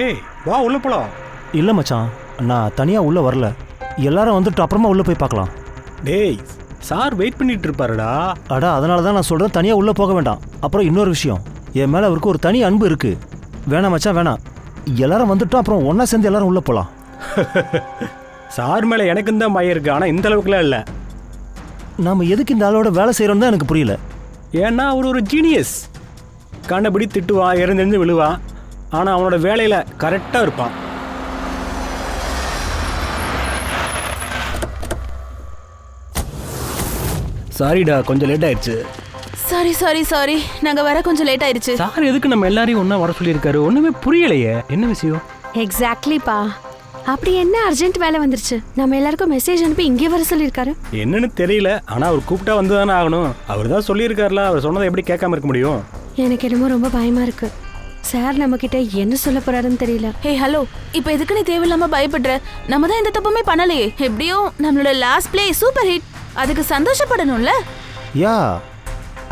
ஏய் வா உள்ள போலாம். இல்லை மச்சான், நான் தனியாக உள்ளே வரல. எல்லாரும் வந்துட்டு அப்புறமா உள்ளே போய் பார்க்கலாம். டேய் சார் வெயிட் பண்ணிட்டு இருப்பாருடா. அடா, அதனால தான் நான் சொல்கிறேன், தனியாக உள்ளே போக வேண்டாம். அப்புறம் இன்னொரு விஷயம், என் மேலே அவருக்கு ஒரு தனி அன்பு இருக்குது. வேணாம் மச்சான், வேணாம். எல்லாரும் வந்துட்டோம், அப்புறம் ஒன்றா சேர்ந்து எல்லாரும் உள்ளே போகலாம். சார் மேலே எனக்கும் தான் பயம் இருக்குது, ஆனால் இந்த அளவுக்குலாம் இல்லை. நாம் எதுக்கு இந்த ஆளோட வேலை செய்கிறோன்னு தான் எனக்கு புரியல. ஏன்னா அவர் ஒரு ஜீனியஸ். கண்டபடி திட்டுவான், இறந்து விழுவான், ஆனால் அவனோட வேலையில் கரெக்டாக இருப்பான். சாரிடா, கொஞ்சம் லேட் ஆயிடுச்சு. சாரி நாங்க வர கொஞ்சம் லேட் ஆயிடுச்சு. சார் எதுக்கு நம்ம எல்லாரையும் ஒன்றா வர சொல்லியிருக்காரு? ஒன்றுமே புரியலையே, என்ன விஷயம்? எக்ஸாக்ட்லிப்பா. அப்படி என்ன அர்ஜென்ட் வேலை வந்துருச்சு? நம்ம எல்லாருக்கும் மெசேஜ் அனுப்பி இங்கே வர சொல்லியிருக்காரு. என்னன்னு தெரியல, ஆனால் அவர் கூப்பிட்டா வந்து தானே ஆகணும். அவர் தான் சொல்லியிருக்காருல, அவர் சொன்னதை எப்படி கேட்காம இருக்க முடியும்? எனக்கு என்னமோ ரொம்ப பயமா இருக்கு. சார் நம்ம கிட்ட என்ன சொல்ல போறாருன்னு தெரியல. ஹே ஹலோ, இப்போ எதுக்கு நீ தேவையில்லாம பயப்படுற? நம்ம தான் எந்த தப்புமே பண்ணலையே. எப்படியும் நம்மளோட லாஸ்ட் பிளே சூப்பர் ஹிட், அதுக்கு சந்தோஷப்படணும்ல. யா,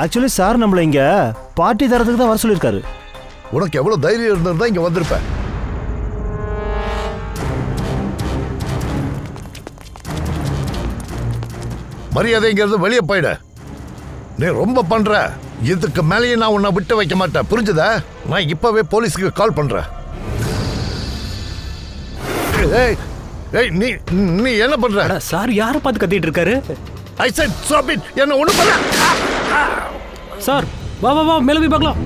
ஆக்சுவலி சார் நம்மளை இங்கே பார்ட்டி தரத்துக்கு தான் வர சொல்லியிருக்காரு. உனக்கு எவ்வளவு தைரியம் இருந்திருந்தா இங்க வந்திருப்பேன். மரியாதைங்கிறது வெளியே போயிட. நீ ரொம்ப பண்ற. இதுக்கு மேலேயே நான் உன்னை விட்டு வைக்க மாட்டேன், புரிஞ்சுதா? நான் இப்பவே போலீஸுக்கு கால் பண்றேன். ஏய் ஏய், நீ நீ என்ன பண்ற? சார் யாரை பார்த்து கத்திட்டு இருக்காரு? ஐ செட் ஸ்டாப் இட். என்ன ஒண்ணு பண்ண. சார் வா வா வா, மேலே போய் பார்க்கலாம்.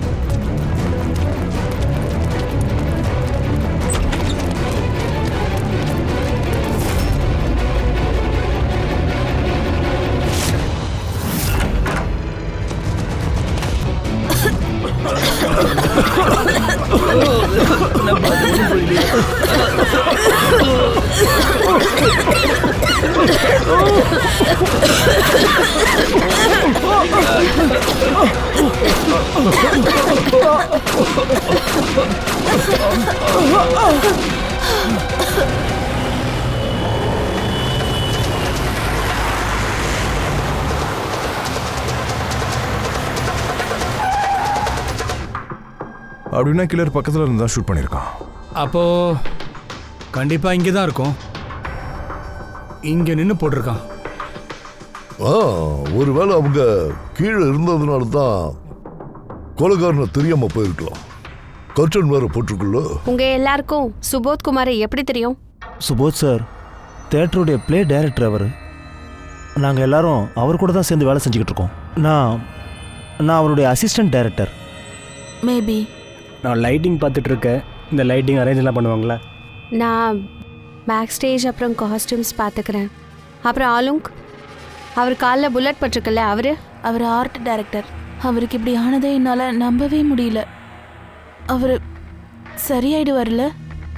அப்படின்னா கில்லர் பக்கத்தில் இருந்து தான் ஷூட் பண்ணியிருக்கான். அப்போ கண்டிப்பா இங்கே தான் இருக்கும். இங்கே நின்று போட்டிருக்கான். ஒருவேளை அவங்க கீழே இருந்ததுனால தான் கொலைகாரனை தெரியாம போயிருக்கலாம். கர்டன் வேற போட்டிருக்குல்ல. உங்க எல்லாருக்கும் சுபோத் குமாரை எப்படி தெரியும்? சுபோத் சார் தேட்டருடைய பிளே டைரக்டர். அவர் நாங்கள் எல்லாரும் அவர் கூட தான் சேர்ந்து வேலை செஞ்சுக்கிட்டு இருக்கோம். நான் அவருடைய அசிஸ்டன்ட் டைரக்டர். மேபி. நான் லைட்டிங் பார்த்துட்டு இருக்கேன். இந்த லைட்டிங் அரேஞ்ச் எல்லாம் பண்ணுவாங்களா? நான் பேக் ஸ்டேஜ் அப்புறம் காஸ்டியூம்ஸ் பார்த்துக்கிறேன். அப்புறம் ஆலுங்க், அவர் காலில் புல்லட் பட்டிருக்குல்ல, அவர் ஆர்ட் டைரக்டர். அவருக்கு இப்படி ஆனதே என்னால் நம்பவே முடியல. அவர் சரியாயிடுவார்ல?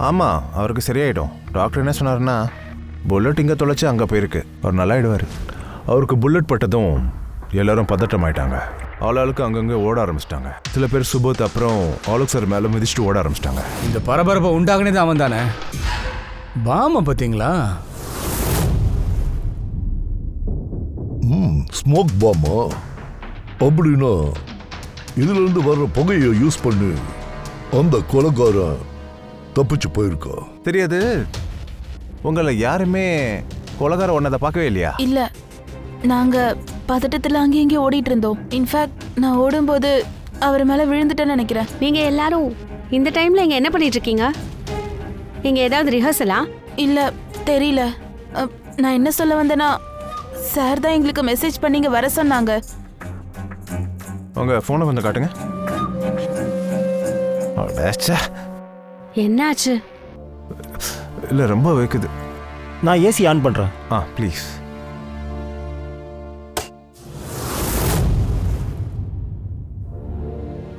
ஆமாம், அவருக்கு சரியாயிடும். டாக்டர் என்ன சொன்னார்னா, புல்லட் இங்கே தொலைச்சி அங்கே போயிருக்கு, அவர் நல்லாயிடுவார். அவருக்கு புல்லட் பட்டதும் எல்லாரும் பதட்டமாயிட்டாங்க. ஆளுக்கு அங்கங்கே ஓட ஆரம்பிச்சிட்டாங்க. சில பேர் சுபோத் அப்புறம் ஆலுக் சார் மேலே மிதிச்சுட்டு ஓட ஆரம்பிச்சிட்டாங்க. இந்த பரபரப்பை உண்டாகுனது அவன் தானே. பாம பார்த்தீங்களா? ஸ்மோக் பாமா? அப்படின்னா இதுல இருந்து வர்ற புகையை யூஸ் பண்ணி அந்த கொலைகாரன் தப்பிச்சு போயிருக்கா? தெரியாது. உங்களை யாருமே கொலைகார ஒன்னதை பார்க்கவே இல்லையா? இல்லை, நாங்கள் பதட்டத்தில் அங்கேயும் இங்கேயும் ஓடிட்டு இருந்தோம். இன்ஃபேக்ட் நான் ஓடும்போது அவர் மேலே விழுந்துட்டேன்னு நினைக்கிறேன். நீங்க எல்லாரும் இந்த டைம்ல இங்க என்ன பண்ணிட்டு இருக்கீங்க? இங்க ஏதாவது ரிஹர்சலா? இல்லை, தெரியல. நான் என்ன சொல்ல வந்தேன்னா, சார் தான் எங்களுக்கு மெசேஜ் பண்ணி இங்கே வர சொன்னாங்க. உங்கள் ஃபோனை கொஞ்சம் காட்டுங்க. என்னாச்சு? இல்லை, ரொம்ப வைக்குது. நான் ஏசி ஆன் பண்ணுறேன். ப்ளீஸ்.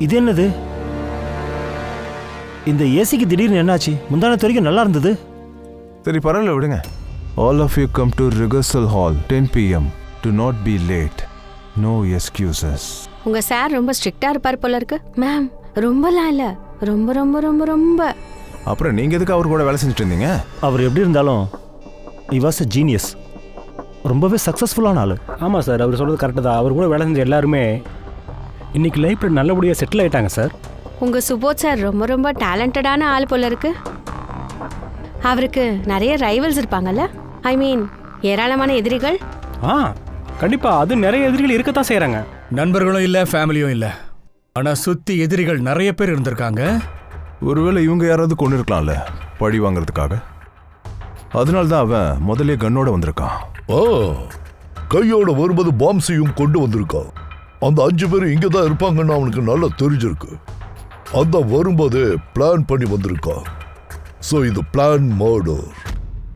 இது என்னது? இந்த ஏசிக்கு திடீர்னு என்னாச்சு? முந்தானத்து வரைக்கும் நல்லா இருந்தது. சரி, பரவாயில்ல, விடுங்க. All of you come to rehearsal hall 10 PM. Do not be late. No excuses. உங்க சார் ரொம்ப ஸ்ட்ரிக்டா இருப்பார் போல இருக்கு. மேம், ரொம்பலாம் இல்ல, ரொம்ப ரொம்ப ரொம்ப ரொம்ப. அப்புறம் நீங்க எதுக்கு அவர் கூட வேலை செஞ்சுட்டு இருந்தீங்க? அவர் எப்படி இருந்தாலும் he was a genius. ரொம்பவே சக்ஸஸ்ஃபுல்லான ஆள். ஆமாம் சார், அவர் சொல்கிறது கரெக்டு தான். அவர் கூட வேலை செஞ்ச எல்லாருமே இன்னைக்கு லைஃப்பில் நல்லபடியாக செட்டில் ஆகிட்டாங்க சார். உங்கள் சுபோத் சார் ரொம்ப ரொம்ப டேலண்டடான ஆள் போல இருக்கு. அவருக்கு நிறைய ரைவல்ஸ் இருப்பாங்கல்ல, ஐ மீன் ஏராளமான எதிரிகள். ஆ கண்டிப்பாக அது நிறைய எதிரிகள் இருக்கத்தான் செய்கிறாங்க. நண்பர்களும் இல்லை, ஃபேமிலியும் இல்லை. ஆனால் சுற்றி எதிரிகள் நிறைய பேர் இருந்திருக்காங்க. ஒருவேளை இவங்க யாராவது கொண்டு இருக்கலாம்ல பழி வாங்குறதுக்காக. அதனால தான் அவன் முதல்ல கன்னோட வந்திருக்கான். கையோட வரும்போது பாம்ஸையும் கொண்டு வந்திருக்கான். அந்த 5 பேரும் இங்கே தான் இருப்பாங்கன்னு அவனுக்கு நல்லா தெரிஞ்சிருக்கு. அதான் வரும்போது பிளான் பண்ணி வந்திருக்கான். ஸோ இது பிளான் மர்டர்.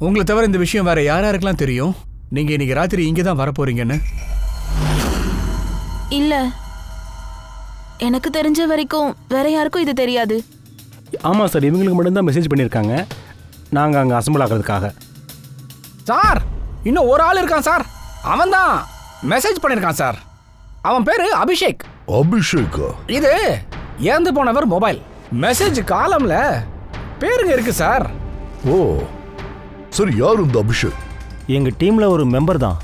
உங்களை தவிர இந்த விஷயம் வேற யாருக்கெல்லாம் தெரியும்? நீங்க இன்னைக்கு ராத்திரி இங்கே தான் வரப்போறீங்கன்னு? இல்ல, எனக்கு தெரிஞ்ச வரைக்கும் வேற யாருக்கும் இது தெரியாது. ஆமாம் சார், இவங்களுக்கு மட்டும்தான் மெசேஜ் பண்ணியிருக்காங்க நாங்கள் அங்கே அசம்பிள் ஆகிறதுக்காக. சார், இன்னும் ஒரு ஆள் இருக்கான் சார். அவன் தான் மெசேஜ் பண்ணியிருக்கான் சார். அவன் பேரு அபிஷேக். அபிஷேக்கா? இது ஏந்து போனவர் மொபைல் மெசேஜ் காலம்ல பேருங்க இருக்கு சார். ஓ சரி, யார் இந்த அபிஷேக்? எங்கள் டீமில் ஒரு மெம்பர் தான்.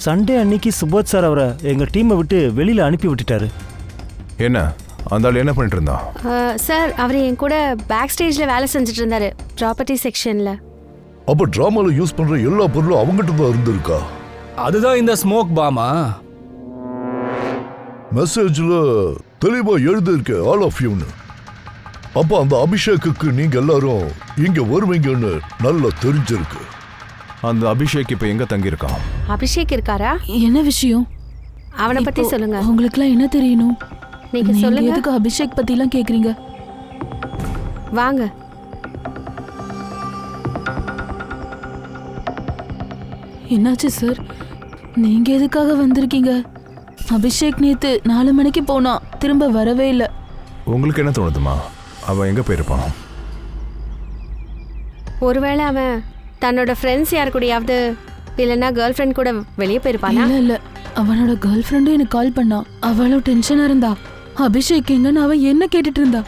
சண்டே அன்னைக்கு சுபோத் சார் அவரை எங்கள் டீமை விட்டு வெளியில் அனுப்பி விட்டுட்டாரு. என்ன அந்த ஆள் என்ன பண்ணிட்டு இருந்தான்? சார், அவர் என் கூட பேக் ஸ்டேஜில் வேலை செஞ்சுட்டு இருந்தாரு, ப்ராப்பர்ட்டி செக்ஷனில். அப்போ ட்ராமாவில் யூஸ் பண்ணுற எல்லா பொருளும் அவங்ககிட்ட தான் இருந்திருக்கா? அதுதான் இந்த ஸ்மோக் பாமா. மெசேஜில் தெளிவாக எழுதியிருக்க ஆல் ஆஃப் யூன்னு. அப்போ அந்த அபிஷேக்குக்கு நீங்கள் எல்லாரும் இங்கே வருவீங்கன்னு நல்லா தெரிஞ்சிருக்கு. அந்த அபிஷேக் இப்போ எங்கே தங்கியிருக்கான்? அபிஷேக் இருக்காரா? என்ன விஷயம்? அவனை பற்றி சொல்லுங்க. உங்களுக்குலாம் என்ன தெரியணும்? நீங்க சொல்லுங்க. எதுக்கு அபிஷேக் பத்திலாம் கேக்குறீங்க? வாங்க. என்னாச்சு சார்? நீங்க எதுக்காக வந்திருக்கீங்க? அபிஷேக் நேத்து 4 மணிக்கு போனா திரும்ப வரவே இல்லை. உங்களுக்கு என்ன தோணுதுமா? அவன் எங்கே போயிருப்பான்? ஒருவேளை அவன் தன்னோட ஃப்ரெண்ட்ஸ் யார் கூடயாவது இல்லைன்னா கேர்ள் ஃப்ரெண்ட் கூட வெளியே போயிருப்பானா? இல்ல, அவனோட கேர்ள் ஃப்ரெண்டும் எனக்கு கால் பண்ணா. அவளும் டென்ஷனா இருந்தா. அபிஷேக் எங்கன்னு அவன் என்ன கேட்டுட்டு இருந்தா.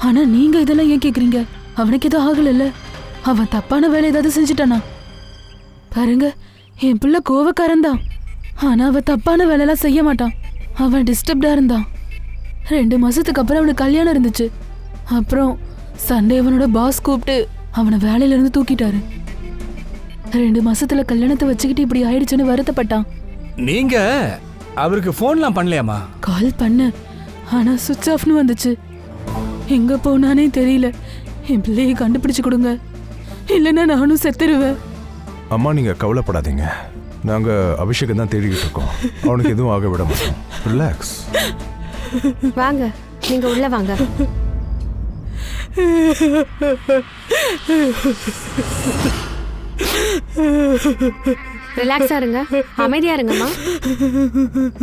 ஆனா நீங்க இதெல்லாம் ஏன் கேக்குறீங்க? அவனுக்கு எதுவும் ஆகல. அவன் தப்பான வேலை ஏதாவது செஞ்சுட்டானா? பாருங்க, என் பிள்ளை கோவக்காரன் தான். ஆனா அவன் தப்பான வேலையெல்லாம் செய்ய மாட்டான். அவன் டிஸ்டர்ப்டா இருந்தான். 2 மாசத்துக்கு அப்புறம் அவனுக்கு கல்யாணம் இருந்துச்சு. அப்புறம் சண்டே அவனோட பாஸ் கூப்பிட்டு அவனை வேலையில இருந்து தூக்கிட்டாரு. 2 மாசத்துல கல்யாணத்தை வச்சுக்கிட்டு இப்படி ஆயிடுச்சுன்னு வருத்தப்பட்டான். நீங்க அவருக்கு போன்லாம் பண்ணலையாமா? கால் பண்ண, ஆனா சுவிட்ச் ஆஃப்னு வந்துச்சு. எங்க போனானே தெரியல. என் பிள்ளையை கண்டுபிடிச்சு கொடுங்க, இல்லைன்னா நானும் செத்துருவேன். அம்மா நீங்கள் கவலைப்படாதீங்க. நாங்கள் அபிஷேக்கை தான் தேடிக்கிட்டு இருக்கோம். அவனுக்கு எதுவும் ஆக விட மாட்டோம். ரிலாக்ஸ். வாங்க, நீங்க உள்ள வாங்க. ரிலாக்ஸா இருங்க, அமைதியா இருங்கம்மா.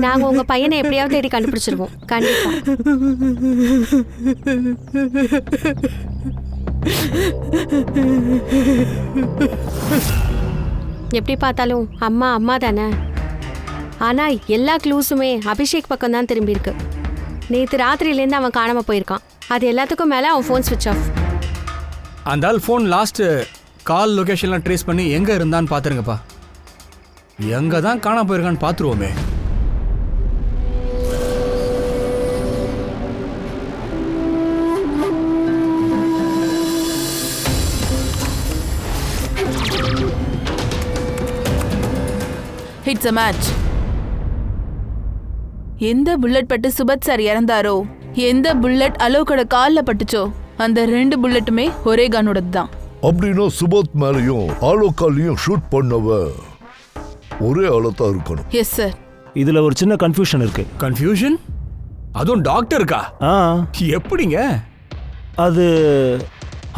நாங்க உங்க பையனை எப்படியாவது தேடி கண்டுபிடிச்சிருவோம், கண்டிப்பா. எப்படி பார்த்தாலும் அம்மா அம்மா தானே. ஆனா எல்லா க்ளூஸுமே அபிஷேக் பக்கம் தான் திரும்பி இருக்கு. நேற்று ராத்திரியிலேருந்து அவன் காணாம போயிருக்கான். அது எல்லாத்துக்கும் மேல அவன் ஃபோன் ஸ்விட்ச் ஆஃப். அந்த ஆள் ஃபோன் லாஸ்ட் கால் லொகேஷன்லாம் ட்ரேஸ் பண்ணி எங்க இருந்தான்னு பாத்துருங்கப்பா. எங்க தான் காணாம போயிருக்கான்னு பாத்துருவோமே. It's a match. எந்த புல்லட் பட்டு சுபத் சார் இறந்தாரோ, எந்த புல்லட் அலோக்கோட கால்ல பட்டுச்சோ, அந்த 2 புல்லட்டுமே ஒரே கன்னோடது தான். அப்படின்னா சுபோத் மேலையும் ஆலோக்காலையும் ஷூட் பண்ணவ ஒரே ஆளத்தான் இருக்கணும். Yes sir. இதில் ஒரு சின்ன கன்ஃபியூஷன் இருக்கு. கன்ஃபியூஷன்? அதுவும் டாக்டருக்கா? ஆ, எப்படிங்க? அது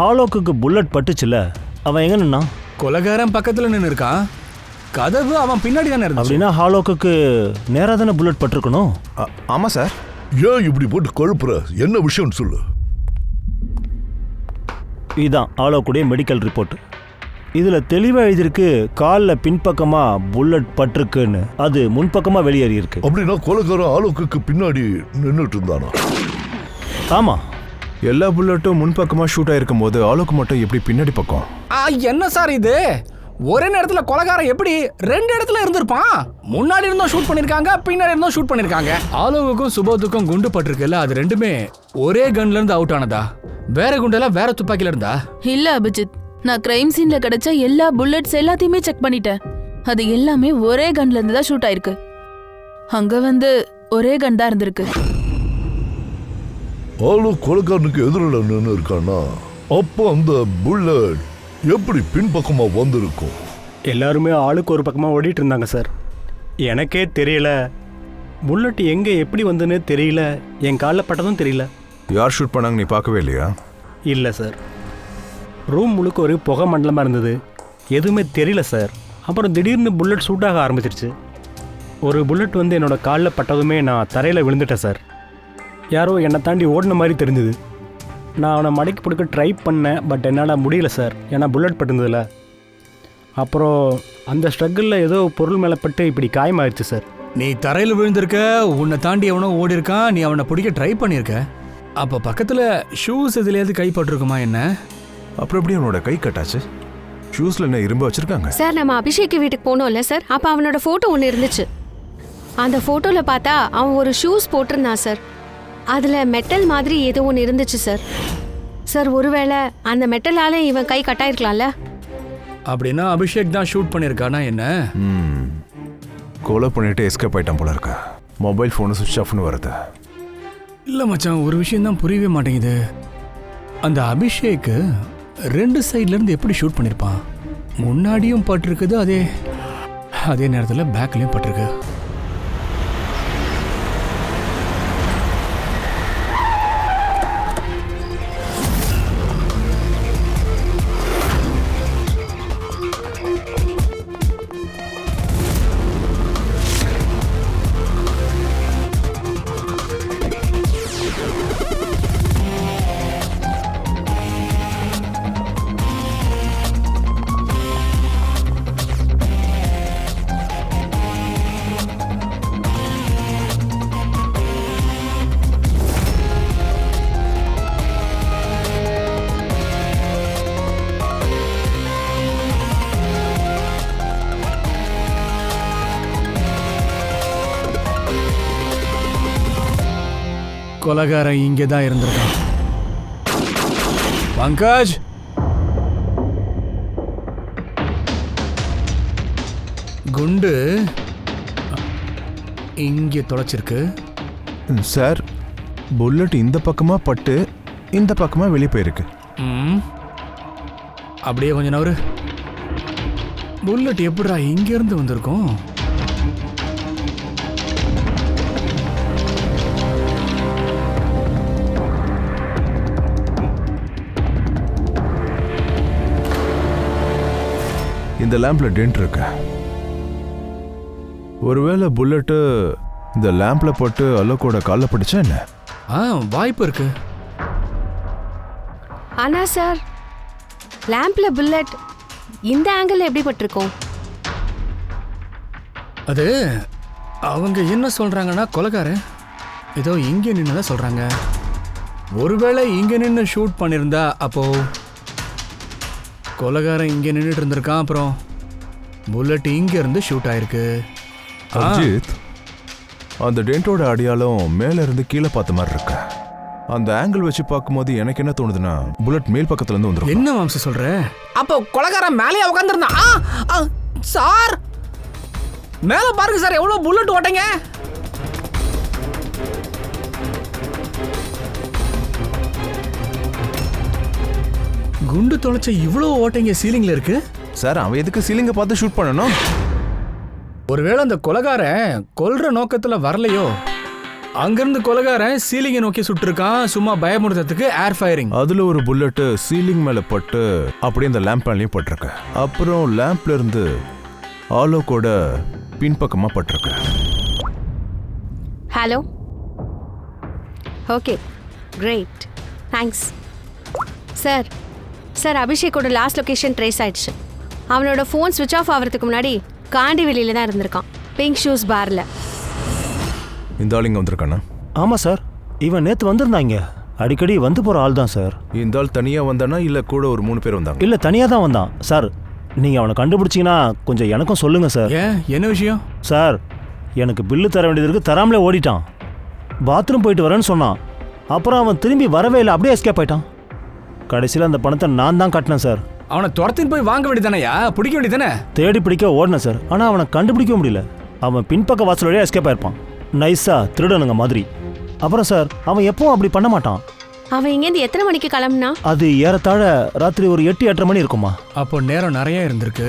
ஹாலோக்கு புல்லட் பட்டுச்சுல, அவன் எங்க நின்னான்? கொலகாரன் பக்கத்துல நின்று இருக்கான். கதவு அவன் பின்னாடி தானே இருந்துச்சு. அப்படின்னா ஹாலோக்கு நேராக தானே புல்லட் பட்டிருக்கணும். ஆமாம் சார். ஏன் இப்படி போட்டு கொழுப்புற? என்ன விஷயம்னு சொல்லு. இதுதான் ஹாலோக்குடைய மெடிக்கல் ரிப்போர்ட். இதில் தெளிவாக எழுதியிருக்கு, காலில் பின்பக்கமாக புல்லட் பட்டிருக்குன்னு. அது முன்பக்கமாக வெளியேறி இருக்கு. அப்படின்னா கொலைகாரன் ஆலோக்கு பின்னாடி நின்றுட்டு இருந்தானா? ஆமாம். எல்லா புல்லட்டும் முன்பக்கமாக ஷூட் ஆகிருக்கும் போது ஆலோக்கு மட்டும் எப்படி பின்னாடி பக்கம்? என்ன சார் இது? ஒரே நேரத்துல கொலைகாரன் எப்படி 2 இடத்துல இருந்திருப்பான்? முன்னாடி இருந்தும் ஷூட் பண்ணிருக்காங்க, பின்னாடி இருந்தும் ஷூட் பண்ணிருக்காங்க. ஆலோவுக்கும் சுபோத்துக்கும் குண்டு பட்டிருக்குல்ல, அது ரெண்டுமே ஒரே கன்ல இருந்து அவுட் ஆனதா? வேற குண்டெல்லாம் வேற துப்பாக்கில இருந்தா? இல்ல அபிஜித், நான் கிரைம் சீன்ல கிடைச்ச எல்லா புல்லட்ஸ் எல்லாத்தையுமே செக் பண்ணிட்டேன். அது எல்லாமே ஒரே கன்ல இருந்து தான் ஷூட் ஆயிருக்கு. அங்க ஒரே கன் தான் இருந்திருக்கு. ஆளு கொலைக்காரனுக்கு எதிரில் நின்று இருக்கானா, அப்போ அந்த புல்லட் எப்படி பின்பக்கமா வந்திருக்கும்? எல்லாருமே ஆளுக்கு ஒரு பக்கமாக ஓடிட்டு இருந்தாங்க சார். எனக்கே தெரியல, புல்லட் எங்கே எப்படி வந்துன்னு தெரியல, என் காலில் பட்டதும் தெரியல. யார் ஷூட் பண்ணாங்க நீ பார்க்கவே இல்லையா? இல்லை சார், ரூம் முழுக்க ஒரு புகை மண்டலமாக இருந்தது, எதுவுமே தெரியல சார். அப்புறம் திடீர்னு புல்லட் ஷூட் ஆக ஆரம்பிச்சிருச்சு. ஒரு புல்லட் என்னோட காலில் பட்டதுமே நான் தரையில் விழுந்துட்டேன் சார். யாரோ என்னை தாண்டி ஓடின மாதிரி தெரிஞ்சுது. நான் அவனை மடக்கி பிடிக்க ட்ரை பண்ணேன், பட் என்னால் முடியல சார், ஏன்னா புல்லட் பட்டுருந்ததில்ல. அப்புறம் அந்த ஸ்ட்ரகிளில் ஏதோ பொருள் மேலே பட்டு இப்படி காயமாயிருச்சு சார். நீ தரையில் விழுந்திருக்க, உன்னை தாண்டி எவனோ ஓடி இருக்கான், நீ அவனை பிடிக்க ட்ரை பண்ணியிருக்க. அப்போ பக்கத்தில் ஷூஸ் எதுலையாவது கைப்பட்டிருக்குமா என்ன? அப்புறம் எப்படி அவனோட கை கட்டாச்சு? ஷூஸ்ல என்ன இரும்பு வச்சிருக்காங்க? சார் நம்ம அபிஷேக் வீட்டுக்கு போனோம்ல சார், அப்போ அவனோட ஃபோட்டோ ஒன்று இருந்துச்சு. அந்த ஃபோட்டோவில் பார்த்தா அவன் ஒரு ஷூஸ் போட்டிருந்தான் சார். அதில் மெட்டல் மாதிரி ஏதோ ஒன்று இருந்துச்சு சார். சார் ஒருவேளை அந்த மெட்டலால் இவன் கை கட்டாயிருக்கலாம்ல? அப்படின்னா அபிஷேக் தான் ஷூட் பண்ணியிருக்கானா என்ன? கொலை பண்ணிட்டு எஸ்கேப் ஆயிட்டான் போல இருக்கா. மொபைல் ஃபோனு சுவிட்ச் ஆஃப்னு வருது. இல்லை மச்சான், ஒரு விஷயம் தான் புரியவே மாட்டேங்குது. அந்த அபிஷேக்கு 2 சைட்லேருந்து எப்படி ஷூட் பண்ணியிருப்பான்? முன்னாடியும் பட்டிருக்குது, அதே நேரத்தில் பேக்லேயும் பட்டிருக்கு. கொலைகாரன் இங்கே தான் இருந்திருக்கான். பங்கஜ், குண்டு இங்கே தொலைச்சிருக்கு. சார், புல்லட் இந்த பக்கமா பட்டு இந்த பக்கமா வெளியே போயிருக்கு. அப்படியே கொஞ்ச நவரு. புல்லட் எப்படிடா இங்கேருந்து வந்திருக்கும்? இந்த லேம்ப்ல டென்ட் இருக்கு. ஒருவேளை புல்லட்டு இந்த லேம்ப்ல போட்டு அலோக்கோட கால்ல பட்டுச்சா என்ன? வாய்ப்பு இருக்கு. ஆனா சார், லேம்ப்ல புல்லட் இந்த ஆங்கிள் எப்படி பட்டிருக்கோம்? அது அவங்க என்ன சொல்றாங்கன்னா, கொலைகாரன் ஏதோ இங்கே நின்று தான் சொல்றாங்க. ஒருவேளை இங்கே நின்று ஷூட் பண்ணியிருந்தா அப்போ கொலைகாரன் இங்கே நின்றுட்டு இருந்திருக்கான், அப்புறம் புல்லட் இங்க இருந்து ஷூட் ஆயிருக்கு. அஜித், அந்த டென்ட்டோட அடியாலும் மேல இருந்து கீழே பார்த்த மாதிரி இருக்கு. அந்த ஆங்கிள் வச்சு பார்க்கும்போது எனக்கு என்ன தோணுதுன்னா, புல்லட் மேல் பக்கத்துல இருந்து வந்துரும். என்ன வம்ச சொல்ற? அப்போ கொலைகாரன் மேலே உட்காந்துருந்தான். சார் மேல பாருங்க சார், எவ்வளவு புல்லட் ஓட்டங்க. குண்டு தொலைச்ச இவ்வளவு ஓட்டைங்க சீலிங்ல இருக்கு. சார், அவன் எதுக்கு சீலிங்கை பார்த்து ஷூட் பண்ணணும்? ஒருவேளை அந்த கொலைகாரன் கொல்ற நோக்கத்துல வரலையோ, அங்கிருந்து கொலைகாரன் சீலிங்கை நோக்கி சுட்டிருக்கான், சும்மா பயமுறுத்துறதுக்கு ஏர் ஃபயரிங். அதுல ஒரு புல்லட் சீலிங் மேல பட்டு அப்படியே அந்த லேம்ப் மேலேயும் பட்டிருக்கு. அப்புறம் லேம்ப்ல இருந்து ஆலோக்கோட பின்பக்கமா பட்டிருக்கு. Hello, okay, great, thanks sir. Sir, அபிஷேக்கோட லாஸ்ட் லொக்கேஷன் ட்ரேஸ் ஆயிடுச்சு. அவனோட ஃபோன் ஸ்விட்ச் ஆஃப் ஆகிறதுக்கு முன்னாடி காண்டி வெளியில தான் இருந்திருக்கான், பிங்க் ஷூஸ் பார்ல. இந்த ஆள் இங்க வந்திருக்கானா? ஆமாம் சார், இவன் நேற்று வந்திருந்தாங்க. அடிக்கடி வந்து போகிற ஆள் தான் சார். இந்த ஆள் தனியாக வந்தானா இல்லை கூட ஒரு 3 பேர் வந்தாங்க? இல்லை, தனியாக தான் வந்தான் சார். நீங்கள் அவனை கண்டுபிடிச்சிங்கன்னா கொஞ்சம் எனக்கும் சொல்லுங்கள் சார். ஏன் என்ன விஷயம்? சார், எனக்கு பில்லு தர வேண்டியது இருக்கு, தராமலே ஓடிட்டான். பாத்ரூம் போயிட்டு வரேன்னு சொன்னான். அப்புறம் அவன் திரும்பி வரவே இல்லை, அப்படியே எஸ்கேப் ஆயிட்டான். கடைசியில் அந்த பணத்தை நான் தான் கட்டினேன் சார். அவனை துரத்தின்னு போய் வாங்க வேண்டியதானயா, பிடிக்க வேண்டியதானே? தேடி பிடிக்க ஓடினேன் சார், ஆனால் அவனை கண்டுபிடிக்க முடியல. அவன் பின்பக்க வாசல் வழியாக எஸ்கேப் ஆயிருப்பான். நைஸா திருடனுங்க மாதிரி. அப்புறம் சார், அவன் எப்பவும் அப்படி பண்ண மாட்டான். அவன் இங்கேருந்து எத்தனை மணிக்கு கிளம்புனா? அது ஏறத்தாழ ராத்திரி ஒரு 8-8:30 மணி இருக்குமா. அப்போ நேரம் நிறைய இருந்திருக்கு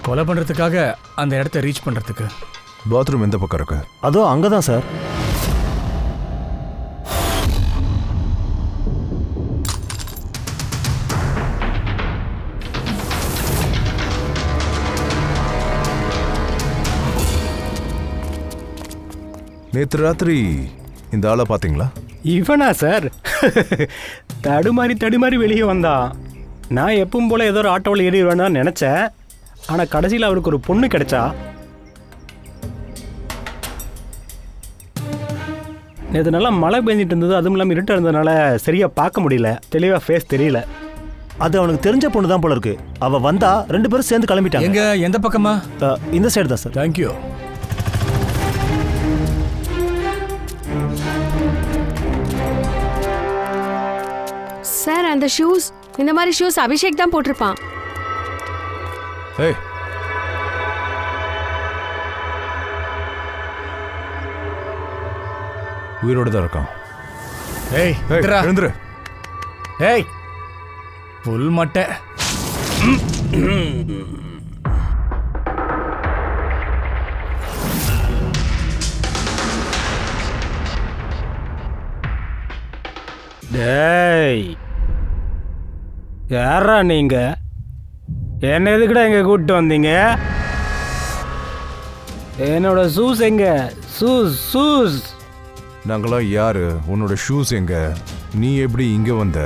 கொலை பண்றதுக்காக அந்த இடத்த ரீச் பண்றதுக்கு. பாத்ரூம் எந்த பக்கம் இருக்கு? அதோ அங்கே தான் சார். நேற்று ராத்திரி இந்த ஆளை பார்த்தீங்களா? இவனா சார்? தடுமாறி வெளியே வந்தான். நான் எப்பவும் போல் ஏதோ ஒரு ஆட்டோவில் ஏறிடுவேன்னு நினச்சேன். ஆனால் கடைசியில் அவருக்கு ஒரு பொண்ணு கிடைச்சா. நேற்று நல்லா மழை பெஞ்சிட்டு இருந்தது, அதுவும் இல்லாமல் இருட்டாக இருந்ததுனால சரியாக பார்க்க முடியல, தெளிவாக ஃபேஸ் தெரியல. அது அவனுக்கு தெரிஞ்ச பொண்ணு தான் போல இருக்கு. அவ வந்தா 2 பேரும் சேர்ந்து கிளம்பிட்டாங்க. எங்க எந்த பக்கமா? இந்த சைடு தான் சார். தேங்க்யூ. சார் அந்த ஷூஸ், இந்த மாதிரி ஷூஸ் அபிஷேக் தான் போட்டிருப்பான். ஏய், உயிரோடு தான் இருக்கான். ஏய் ஏய், இங்கடா. எழுந்துரு. ஏய் புல் மட்டை. டேய், யாரா நீங்க? என்ன எதுக்குடா இங்கே கூப்பிட்டு வந்தீங்க? என்னோட ஷூஸ் எங்க? ஷூஸ். நாங்களாம் யாரு? உன்னோட ஷூஸ் எங்க? நீ எப்படி இங்க வந்த?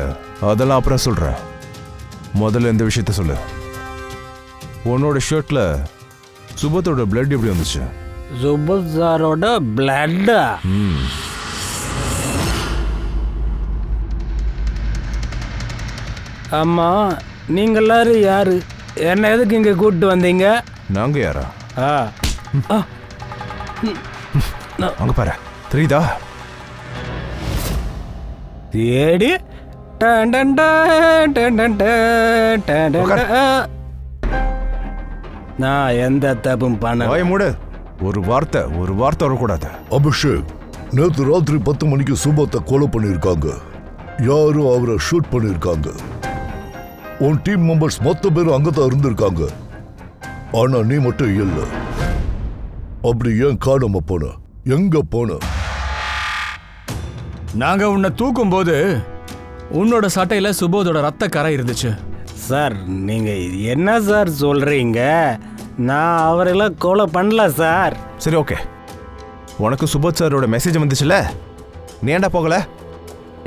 அதெல்லாம் அப்புறம் சொல்றேன். முதல்ல இந்த விஷயத்த சொல்லு. உன்னோட ஷர்ட்ல சுபத்தோட பிளட் எப்படி வந்துச்சு? சுபத் சாரோட பிளட்டா? ஆமா, நீங்க எல்லாரும் யாரு? என்ன எதுக்கு இங்க கூப்பிட்டு வந்தீங்க? நாங்க யாரா? ஆ, அங்க பாரு, தெரியுதா? தேடி done done done done done done done done. நான் எந்த தப்பும் பண்ண. வாய மூடு. ஒரு வார்த்தை வரக்கூடாது. அபிஷேக், நேற்று ராத்திரி 10 மணிக்கு சுபத்தை கொலை பண்ணியிருக்காங்க. யாரும் அவரை ஷூட் பண்ணியிருக்காங்க. உன் டீம் மெம்பர்ஸ் மொத்த பேரும் அங்கதான் இருந்திருக்காங்க. ஆனா நீ மட்டும் இல்ல. அப்படி ஏன் காணாம போன? எங்க போன? நாங்க உன்னை தூக்கும் போது உன்னோட சட்டையில சுபோதோட ரத்த கரை இருந்துச்சு. சார், நீங்க என்ன சார் சொல்றீங்க? நான் அவரெல்லாம் கொலை பண்ணல சார். சரி, ஓகே. உனக்கு சுபோத் சாரோட மெசேஜ் வந்துச்சுல, நீ ஏன்டா போகல?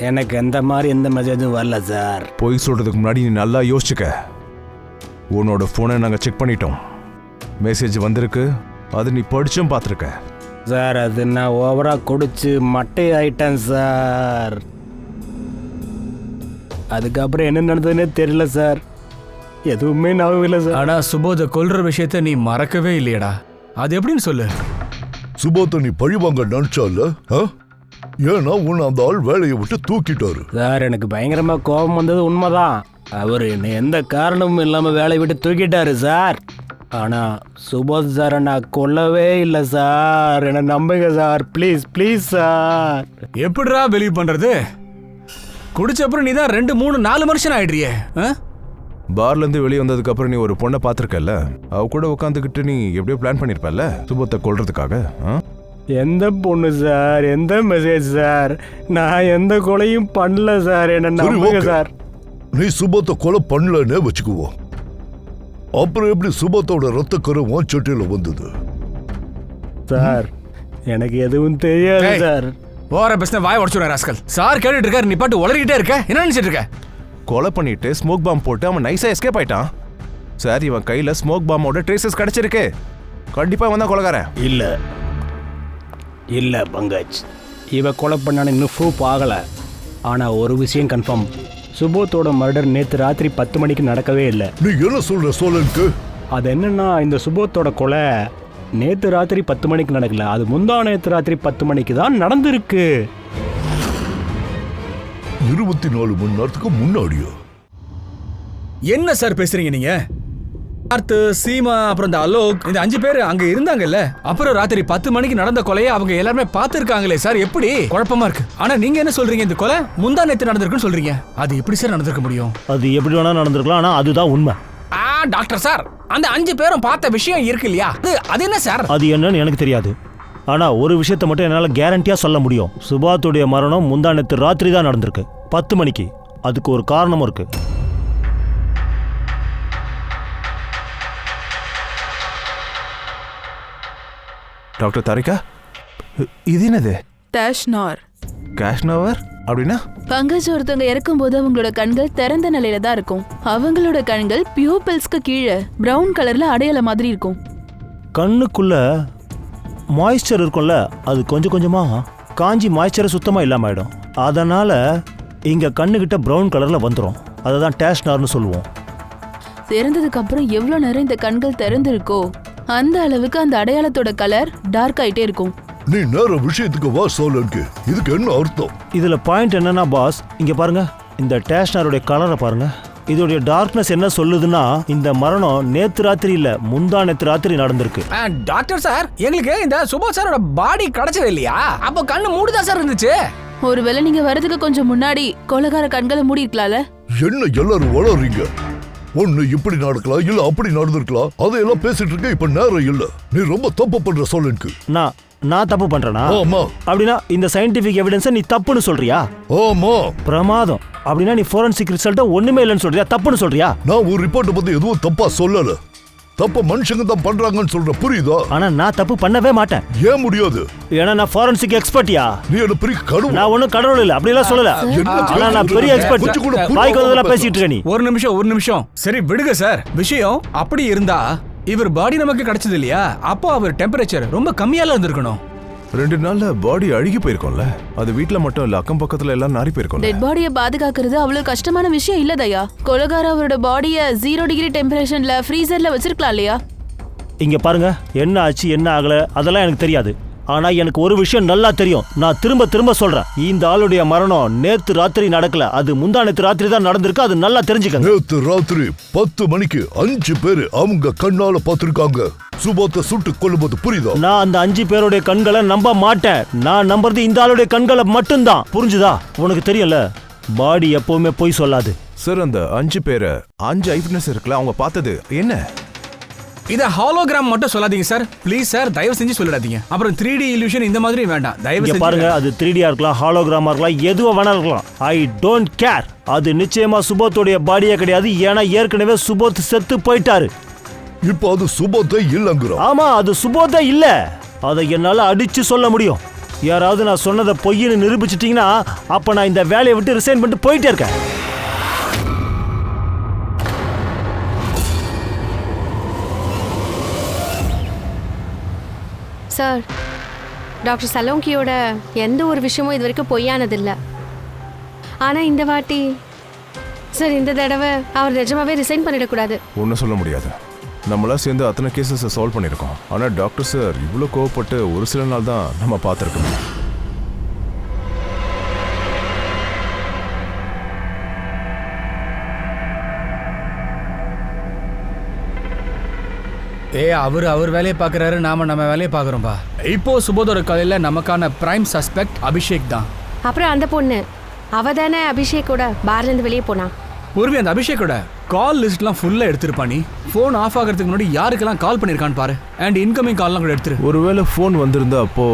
எனக்கு எந்த மாதிரி எந்த மெசேஜும் வரல சார். போய் சொல்றதுக்கு முன்னாடி நீ நல்லா யோசிச்சுக்க. உன்னோட போனை நாங்க செக் பண்ணிட்டோம். மெசேஜ் வந்திருக்கு, அது நீ படிச்சும் பார்த்துருக்க. சார், அது நான் ஓவரா குடிச்சு மட்டை ஆயிட்டேன் சார். அதுக்கப்புறம் என்ன நடந்ததுன்னே தெரியல சார். எதுவுமே ஞாபகம் இல்லை சார். ஆனா சுபோத கொல்ற விஷயத்த நீ மறக்கவே இல்லையடா. அது எப்படின்னு சொல்லு. சுபத்தை நீ பழிவாங்க நினைச்சால? ஏன்னா உன்னை அந்த ஆள் வேலையை விட்டு தூக்கிட்டாரு. சார், எனக்கு பயங்கரமா கோபம் வந்தது உண்மைதான். அவர் என்னை எந்த காரணமும் இல்லாம வேலையை விட்டு தூக்கிட்டாரு சார். ஆனா சுபோத் சாரை நான் கொல்லவே இல்லை சார். என்ன நம்புங்க சார், ப்ளீஸ் ப்ளீஸ் சார். எப்படிடா பிலீவ் பண்றது? குடிச்சப்புறம் நீ தான் 2, 3, 4 மனுஷன் ஆயிடுறியே. பார்ல இருந்து வெளியே வந்ததுக்கு அப்புறம் நீ ஒரு பொண்ணை பார்த்துருக்கல, அவ கூட உட்காந்துக்கிட்டு நீ எப்படியோ பிளான் பண்ணிருப்பல சுபத்தை கொல்றதுக்காக. எந்த பொண்ணு சார்? எந்த மெசேஜ் சார்? நான் எந்த கொலையும் பண்ணல சார். என்ன நம்புங்க சார். நீ சுபத்தை கொலை பண்ணலன்னே வச்சுக்குவோம். அப்புறம் எப்படி சுபத்தோட ரத்த கரை உன் சட்டையில வந்தது? சார், எனக்கு எதுவும் தெரியாது சார். ஓர பிரச்சனை வாய் உடச்சுடுற ராஸ்கல். சார் கேட்டுட்டு இருக்காரு, நீ பாட்டு உளறிக்கிட்டே இருக்க. என்ன நினைச்சிட்டு இருக்க? கொலை பண்ணிட்டு ஸ்மோக் பாம் போட்டு அவன் நைஸா எஸ்கேப் ஆயிட்டான். சார், இவன் கையில ஸ்மோக் பாமோட ட்ரேசஸ் கிடைச்சிருக்கு. கண்டிப்பா இவன் தான் கொலைகாரன். இல்ல பங்கஜ், இவ கொலை பண்ணான்னு இன்னும் ப்ரூஃப் ஆகல. ஆனா ஒரு விஷயம் கன்ஃபார்ம், சுபோத்தோட மர்டர் நேற்று ராத்திரி 10 மணிக்கு நடக்கவே இல்லை. நீ என்ன சொல்ற சோலனுக்கு? அது என்னன்னா, இந்த சுபோத்தோட கொலை நேற்று ராத்திரி 10 மணிக்கு நடக்கல, அது முந்தா நேற்று ராத்திரி 10 மணிக்கு தான் நடந்திருக்கு. 24 மணி நேரத்துக்கு முன்னாடியா? என்ன சார் பேசுறீங்க நீங்க? பார்த்து, சீமா, அப்புறம் இந்த அலோக், இந்த 5 பேர் அங்க இருந்தாங்கல்ல. அப்புறம் ராத்திரி 10 மணிக்கு நடந்த கொலையை அவங்க எல்லாருமே பார்த்திருக்காங்களே சார். எப்படி குழப்பமா இருக்கு. ஆனா நீங்க என்ன சொல்றீங்க, இந்த கொலை முந்தா நேத்து நடந்திருக்குன்னு சொல்றீங்க. அது எப்படி சார் நடந்திருக்க முடியும்? அது எப்படி வேணா நடந்திருக்கலாம், ஆனா அதுதான் உண்மை. டாக்டர் சார், அந்த 5 பேரும் பார்த்த விஷயம் இருக்கு இல்லையா, அது என்ன சார்? அது என்னன்னு எனக்கு தெரியாது. ஆனா ஒரு விஷயத்தை மட்டும் என்னால கேரண்டியா சொல்ல முடியும். சுபாத்துடைய மரணம் முந்தா நேத்து ராத்திரி தான் நடந்திருக்கு, 10 மணிக்கு. அதுக்கு ஒரு காரணமும் இருக்கு. டாக்டர் தாரிகா, இது என்னது? டேஷ்னார். கேஷ்னவர் அப்படின்னா? பங்கஜ் ஒருத்தவங்க இறக்கும்போது அவங்களோட கண்கள் திறந்த நிலையில தான் இருக்கும். அவங்களோட கண்கள் பியூபிள்ஸ்க்கு கீழே பிரவுன் கலர்ல அடையாள மாதிரி இருக்கும். கண்ணுக்குள்ள மாய்ஸ்சர் இருக்கும்ல, அது கொஞ்சம் கொஞ்சமா காஞ்சி மாய்ஸ்சரை சுத்தமா இல்லாம ஆயிடும். அதனால இங்க கண்ணுகிட்ட பிரவுன் கலர்ல வந்துடும். அதை தான் டேஷ்னார்னு சொல்லுவோம். திறந்ததுக்கு அப்புறம் எவ்வளவு நேரம் இந்த கண்கள் திறந்திருக்கோ அந்த அளவுக்கு அந்த அடையாளத்தோட கலர் டார்க் ஆயிட்டே இருக்கும். நீ நேர விஷயத்துக்கு வா சோலனுக்கு. இதுக்கு என்ன அர்த்தம்? இதுல பாயிண்ட் என்னன்னா பாஸ், இங்க பாருங்க, இந்த டேஷ்னாருடைய கலரை பாருங்க. இதோடைய டார்க்னஸ் என்ன சொல்லுதுன்னா, இந்த மரணம் நேத்து ராத்திரி இல்ல, முந்தா நேத்து ராத்திரி நடந்திருக்கு. டாக்டர் சார், எங்களுக்கு இந்த சுபாஷ் சாரோட பாடி கிடைச்சது இல்லையா? அப்ப கண்ணு மூடிதான் சார் இருந்துச்சு. ஒருவேளை நீங்க வரதுக்கு கொஞ்சம் முன்னாடி கொலைகார கண்களை மூடி இருக்கலாம்ல. என்ன எல்லாரும் வளர்றீங்க? ஒண்ணு இப்படி நடக்கலாம், இல்ல அப்படி நடந்திருக்கலாம். அதையெல்லாம் பேசிட்டு இருக்க இப்ப நேரம் இல்ல. நீ ரொம்ப தப்பு பண்ற சோலனுக்கு. நான் தப்பு பண்றேனா? ஆமா. அப்படின்னா இந்த சயின்டிபிக் எவிடன்ஸை நீ தப்புன்னு சொல்றியா? ஆமா. பிரமாதம். அப்படின்னா நீ ஃபோரன்சிக் ரிசல்ட்ட ஒண்ணுமே இல்லைன்னு சொல்றியா, தப்புன்னு சொல்றியா? நான் ஒரு ரிப்போர்ட் பத்தி எதுவும் தப்பா சொல்லல. தப்ப மனுஷங்க தான் பண்றாங்கன்னு சொல்ற, புரியுதா? ஆனா நான் தப்பு பண்ணவே மாட்டேன். ஏன் முடியாது? ஏன்னா நான் ஃபோரன்சிக் எக்ஸ்பர்ட்டியா. நீ என்ன பெரிய கடவுள்? நான் ஒண்ணும் கடவுள் இல்ல, அப்படி எல்லாம் சொல்லல. ஆனா நான் பெரிய எக்ஸ்பர்ட். வாய்க்கு வந்ததெல்லாம் பேசிட்டு இருக்க நீ. ஒரு நிமிஷம். சரி விடுங்க சார். விஷயம் அப்படி இருந்தா இவர் பாடி நமக்கு கிடைச்சது இல்லையா? அப்போ அவர் டெம்பரேச்சர் ரொம்ப கம்மியால இருந்திருக்கணும். 2 நாள்ல பாடி அழுகி போயிருக்கோம்ல. அது வீட்ல மட்டும் இல்ல, அக்கம் பக்கத்துல எல்லாம் நாரி போயிருக்கோம். டெட் பாடியை பாதுகாக்கிறது அவ்வளவு கஷ்டமான விஷயம் இல்ல தயா. கொலைகார அவரோட பாடியை 0 டிகிரி டெம்பரேச்சர்ல ஃப்ரீசர்ல வச்சிருக்கலாம் இல்லையா? இங்க பாருங்க, என்ன ஆச்சு என்ன ஆகல அதெல்லாம் எனக்கு தெரியாது. ஆனா எனக்கு ஒரு விஷயம் நல்லா தெரியும். நான் திரும்ப திரும்ப சொல்றேன், இந்த ஆளுடைய மரணம் நேத்து ராத்திரி நடக்கல, அது முந்தா நேத்து ராத்திரி தான் நடந்திருக்கு. அது நல்லா தெரிஞ்சுக்கங்க. நேத்து ராத்திரி 10 மணிக்கு 5 பேரு அவங்க கண்ணால பாத்திருக்காங்க சுபாத்தை சுட்டு கொல்லும்போது, புரியுதா? நான் அந்த 5 பேருடைய கண்களை நம்ப மாட்டேன். நான் நம்புறது இந்த ஆளுடைய கண்களை மட்டும்தான். புரிஞ்சுதா? உனக்கு தெரியல, பாடி எப்பவுமே பொய் சொல்லாது. சார், அந்த 5 பேரை 5 ஐவிட்னஸ் இருக்குல்ல, அவங்க பார்த்தது என்ன? இத ஹாலோகிராம் மட்டும் சொல்லாதீங்க சார், ப்ளீஸ் சார், தயவு செஞ்சு சொல்லிடாதீங்க. அப்புறம் 3D இல்யூஷன் இந்த மாதிரி வேண்டாம், தயவு செஞ்சு பாருங்க. அது 3Dயா இருக்கலாம், ஹாலோகிராமா இருக்கலாம், எதுவா வேணா இருக்கலாம். I don't care. அது நிச்சயமா சுபோத்துடைய பாடியே கிடையாது. ஏன்னா ஏற்கனவே சுபோத் செத்து போயிட்டாரு. இப்போ அது சுபோத்தே இல்லங்கற. ஆமா, அது சுபோத்தே இல்ல. அதை என்னால அடிச்சு சொல்ல முடியும். யாராவது நான் சொன்னதை பொய்ன்னு நிரூபிச்சிட்டீங்கன்னா அப்ப நான் இந்த வேலையை விட்டு ரிசைன் பண்ணிட்டு போயிட்டே இருக்கேன். சார், டாக்டர் சலோங்கியோட எந்த ஒரு விஷயமும் இது வரைக்கும் பொய்யானதில்லை. ஆனால் இந்த வாட்டி சார், இந்த தடவை அவர் நிஜமாவே ரிசைன் பண்ணிடக்கூடாது. ஒன்றும் சொல்ல முடியாது. நம்மளாம் சேர்ந்து அத்தனை கேசஸை சால்வ் பண்ணியிருக்கோம். ஆனால் டாக்டர் சார் இவ்வளோ கோவப்பட்டு ஒரு சில நாள் தான் நம்ம பார்த்துருக்கோம். அவர் வேலையை பார்க்குறாரு, நாம நம்ம வேலையை பார்க்குறோம்பா. இப்போ சுபோதோட கதையில நமக்கான பிரைம் சஸ்பெக்ட் அபிஷேக் தான். அப்புறம் அந்த பொண்ணு, அவ தானே அபிஷேக்கோட பார்லேருந்து வெளியே போனா. பூர்வி, அந்த அபிஷேக்கோட கால் லிஸ்ட்லாம் ஃபுல்லாக எடுத்துருப்பா. நீ ஃபோன் ஆஃப் ஆகிறதுக்கு முன்னாடி யாருக்கெல்லாம் கால் பண்ணியிருக்கான்னு பாரு. அண்ட் இன்கமிங் கால்லாம் கூட எடுத்துரு. ஒருவேளை ஃபோன் வந்திருந்தா அப்போ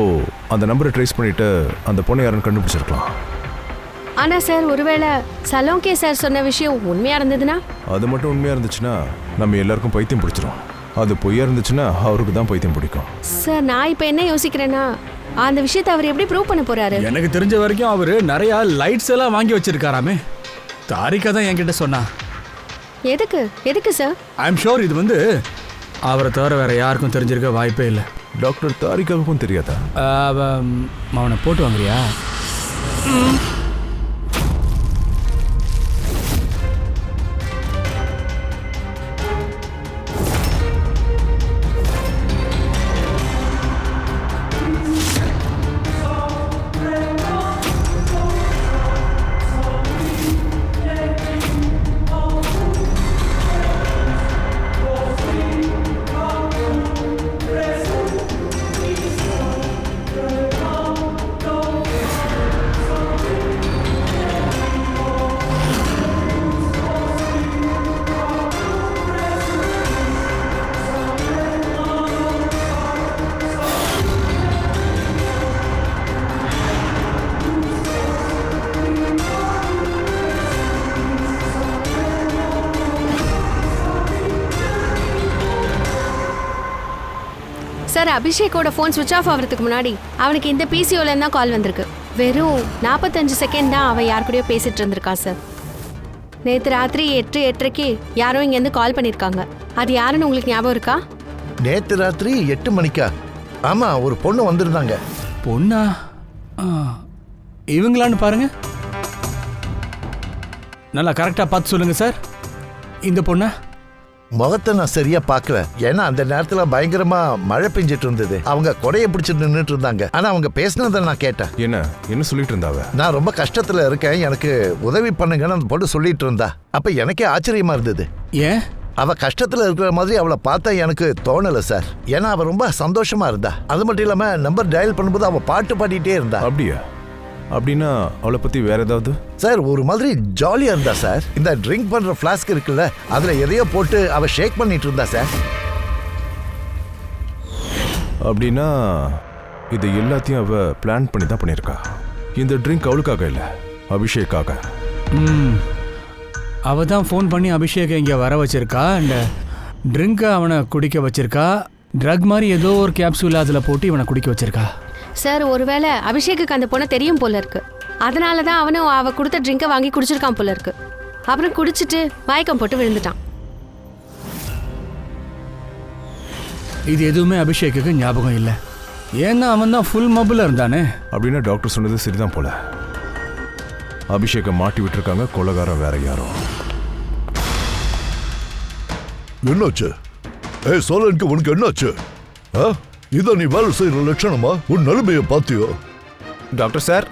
அந்த நம்பரை ட்ரேஸ் பண்ணிட்டு அந்த பொண்ணை யாருன்னு கண்டுபிடிச்சிருக்கலாம். ஆனால் சார், ஒருவேளை சலோங்கே சார் சொன்ன விஷயம் உண்மையாக இருந்ததுன்னா? அது மட்டும் உண்மையாக இருந்துச்சுன்னா நம்ம எல்லாருக்கும் பைத்தியம் பிடிச்சிரும். அது பொய்யா இருந்துச்சுன்னா அவருக்கு தான் பைத்தியம் பிடிக்கும். சார், நான் இப்போ என்ன யோசிக்கிறேன்னா, அந்த விஷயத்தை அவர் எப்படி ப்ரூவ் பண்ண போறாரு? எனக்கு தெரிஞ்ச வரைக்கும் அவர் நிறைய லைட்ஸ் எல்லாம் வாங்கி வச்சிருக்காராமே. தாரிகா தான் என்கிட்ட சொன்னா. எதுக்கு சார்? ஐ எம் ஷோர் இது வந்து அவரை தவிர வேற யாருக்கும் தெரிஞ்சிருக்க வாய்ப்பே இல்லை. டாக்டர் தாரிகாவுக்கும் தெரியாதா? அவனை போட்டு வாங்குறியா? அபிஷேக்கோட ஃபோன் சுவிட்ச் ஆஃப் ஆகிறதுக்கு முன்னாடி அவனுக்கு இந்த பிசிஓலேருந்து தான் கால் வந்திருக்கு. வெறும் 45 செகண்ட் தான் அவன் யார் கூடயோ பேசிட்டு இருந்திருக்கான் சார். நேற்று ராத்திரி 8:30க்கு யாரோ இங்கேருந்து கால் பண்ணியிருக்காங்க. அது யாருன்னு உங்களுக்கு ஞாபகம் இருக்கா? நேத்து ராத்திரி 8 மணிக்கா? ஆமா, ஒரு பொண்ணு வந்திருந்தாங்க. பொண்ணா? இவங்களான்னு பாருங்க. நல்லா கரெக்டா பார்த்து சொல்லுங்க சார். இந்த பொண்ணா? முகத்தை நான் சரியா பார்க்கல, ஏன்னா அந்த நேரத்துல பயங்கரமா மழை பெஞ்சிட்டு இருந்தது. அவங்க கொடையை பிடிச்சிட்டு நின்றுட்டு இருந்தாங்க. ஆனா அவங்க பேசினதை நான் கேட்டேன். என்ன சொல்லிட்டு இருந்தாவ? நான் ரொம்ப கஷ்டத்துல இருக்கேன், எனக்கு உதவி பண்ணுங்கன்னு அந்த பொண்ணு சொல்லிட்டு இருந்தா. அப்ப எனக்கே ஆச்சரியமா இருந்தது. ஏன்? அவ கஷ்டத்துல இருக்கிற மாதிரி அவளை பார்த்தா எனக்கு தோணல சார். ஏன்னா அவ ரொம்ப சந்தோஷமா இருந்தா. அது மட்டும் இல்லாம நம்பர் டயல் பண்ணும்போது அவ பாட்டு பாடிட்டே இருந்தா. அப்படியா? அப்படின்னா அவளை பத்தி வேற ஏதாவது? சார் ஒரு மாதிரி ஜாலியா இருந்தா சார். இந்த ட்ரிங்க் பண்ற ஃபிளாஸ்க் இருக்குல்ல, அதுல எதையோ போட்டு அவ ஷேக் பண்ணிட்டு இருந்தா சார். அப்படின்னா இது எல்லாத்தையும் அவ பிளான் பண்ணி தான் பண்ணியிருக்கா. இந்த ட்ரிங்க் அவளுக்காக இல்லை, அபிஷேக்காக. அவ தான் ஃபோன் பண்ணி அபிஷேக் இங்கே வர வச்சிருக்கா. இந்த ட்ரிங்கை அவனை குடிக்க வச்சிருக்கா. ட்ரக் மாதிரி ஏதோ ஒரு கேப்சூல் அதில் போட்டு இவனை குடிக்க வச்சிருக்கா. சார் ஒருவேளை அபிஷேக்கு அந்த பொண்ணை தெரியும் போல இருக்கு. அதனால தான் அவனும் அவ கொடுத்த ட்ரிங்கை வாங்கி குடிச்சிருக்கான் போல இருக்கு. அப்புறம் குடிச்சிட்டு மயக்கம் போட்டு விழுந்துட்டான். இது எதுவுமே அபிஷேக்கு ஞாபகம் இல்லை. ஏன்னா அவன் தான் ஃபுல் மபுல இருந்தானே. அப்படின்னா டாக்டர் சொன்னது சரிதான் போல. அபிஷேக்கை மாட்டி விட்டுருக்காங்க, கொலைகாரம் வேற யாரோ. என்னாச்சு? சோழனுக்கு உனக்கு என்னாச்சு? இதான் நீ வேலை செய்யற லட்சணமா? உன் நிலைமையை பார்த்தியோ? டாக்டர் சார்,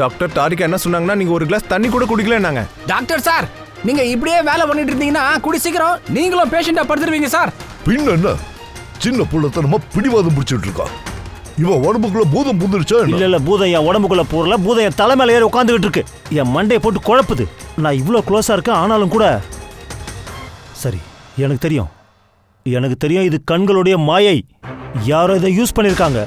டாக்டர் தாரிகா என்ன சொன்னாங்கன்னா நீங்க ஒரு கிளாஸ் தண்ணி கூட குடிக்கலன்னாங்க. டாக்டர் சார், நீங்க இப்படியே வேலை பண்ணிட்டு இருந்தீங்கன்னா கூடி சீக்கிரம் நீங்களும் பேஷண்டா படுத்துருவீங்க சார். பின்ன என்ன? சின்ன புள்ளத்தனமா பிடிவாதம் பிடிச்சிட்டு இருக்கா. இவன் உடம்புக்குள்ள பூதம் புந்துருச்சா? இல்ல பூதம் என் உடம்புக்குள்ள போறல, பூதம் என் தலைமையில ஏறி உட்காந்துக்கிட்டு இருக்கு. என் மண்டையை போட்டு குழப்புது. நான் இவ்வளோ க்ளோஸா இருக்கேன், ஆனாலும் கூட சரி. எனக்கு தெரியும் இது கண்களுடைய மாயை. யாரோ இதை யூஸ் பண்ணியிருக்காங்க.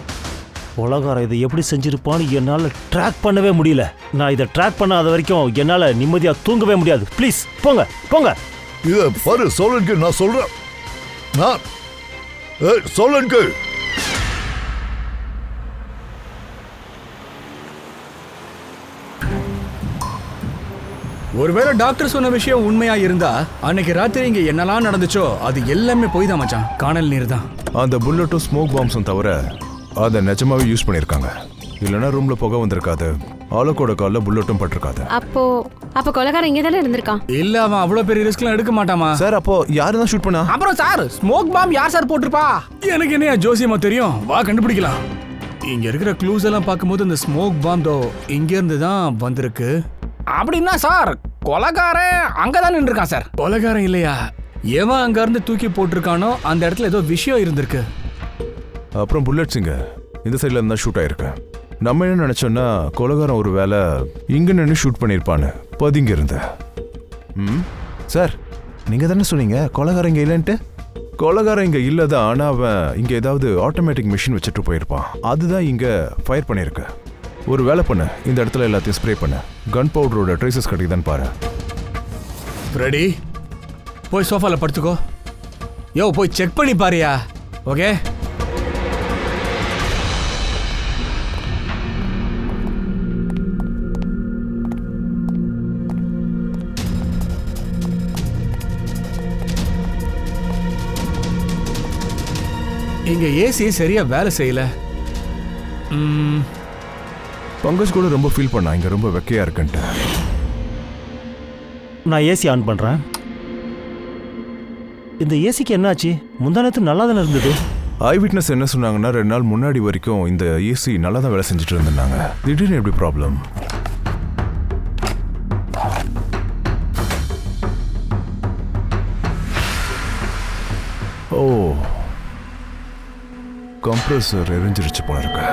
உலகாரம் இதை எப்படி செஞ்சிருப்பான்னு என்னால் ட்ராக் பண்ணவே முடியல. நான் இதை ட்ராக் பண்ணாத வரைக்கும் என்னால் நிம்மதியாக தூங்கவே முடியாது. ப்ளீஸ் போங்க போங்க. இதை பாரு சோழனுக்கு, நான் சொல்றேன். சோழனுக்கு ஒருவேளை டாக்டர் சொன்ன விஷயம் உண்மையா இருந்தா அன்னைக்கு ராத்திரி இங்க என்னெல்லாம் நடந்துச்சோ அது எல்லாமே போய் தான் மச்சான். காணல் நீர் தான். அந்த புல்லட்டும் ஸ்மோக் பாம்ஸும் தவிர அதை நிஜமாவே யூஸ் பண்ணியிருக்காங்க. இல்லைன்னா ரூம்ல புகை வந்திருக்காது, ஆளுக்கோட காலில் புல்லட்டும் பட்டிருக்காது. அப்போ கொலைகாரன் இங்கே தானே இருந்திருக்கான். இல்ல, அவன் அவ்வளோ பெரிய ரிஸ்க்லாம் எடுக்க மாட்டாமா சார்? அப்போ யாரு தான் ஷூட் பண்ணா? அப்புறம் சார் ஸ்மோக் பாம் யார் சார் போட்டிருப்பா? எனக்கு என்ன ஜோசியமா தெரியும். வா கண்டுபிடிக்கலாம். இங்க இருக்கிற க்ளூஸ் எல்லாம் பார்க்கும்போது இந்த ஸ்மோக் பாம் தோ இங்க இருந்து தான் வந்திருக்கு. அப்படின்னா சார் கொலைகாரன் அங்கதான் நின்றுருக்கான் சார். கொலைகாரன் இல்லையா, எவன் அங்க இருந்து தூக்கி போட்டிருக்கானோ அந்த இடத்துல ஏதோ விஷயம் இருந்திருக்கு. அப்புறம் புல்லட்ஸுங்க இந்த சைட்ல இருந்தா ஷூட் ஆயிருக்கு. நம்ம என்ன நினைச்சோம்னா கொலைகாரன் ஒரு வேலை இங்க நின்று ஷூட் பண்ணியிருப்பான்னு பதுங்கி இருந்த. சார் நீங்க தானே சொன்னீங்க கொலைகாரன் இங்க இல்லைன்ட்டு? கொலைகாரன் இங்க இல்லதான், ஆனா அவன் இங்க ஏதாவது ஆட்டோமேட்டிக் மிஷின் வச்சுட்டு போயிருப்பான். அதுதான் இங்க ஃபயர் பண்ணிருக்கு. ஒரு வேலை பண்ண, இந்த இடத்துல எல்லாத்தையும் ஸ்ப்ரே பண்ண. கன் பவுடரோட ட்ரேசஸ் கிடைக்குதான்னு பாரு. ரெடி, போய் சோஃபால படுத்துக்கோ. யோ போய் செக் பண்ணி பாரியா. ஓகே. இங்க ஏசி சரியா வேலை செய்யல. பங்கஜ் கூட ரொம்ப ஃபீல் பண்ணா இங்க ரொம்ப வெக்கையா இருக்குன்ட்டு. நான் ஏசி ஆன் பண்றேன். இந்த ஏசிக்கு என்னாச்சு? முந்தானத்து நல்லா தானே இருந்தது. ஐ விட்னஸ் என்ன சொன்னாங்கன்னா 2 நாள் முன்னாடி வரைக்கும் இந்த ஏசி நல்லா தான் வேலை செஞ்சுட்டு இருந்தாங்க. திடீர்னு எப்படி ப்ராப்ளம்? ஓ, கம்ப்ரஸர் எரிஞ்சிருச்சு போல இருக்கு.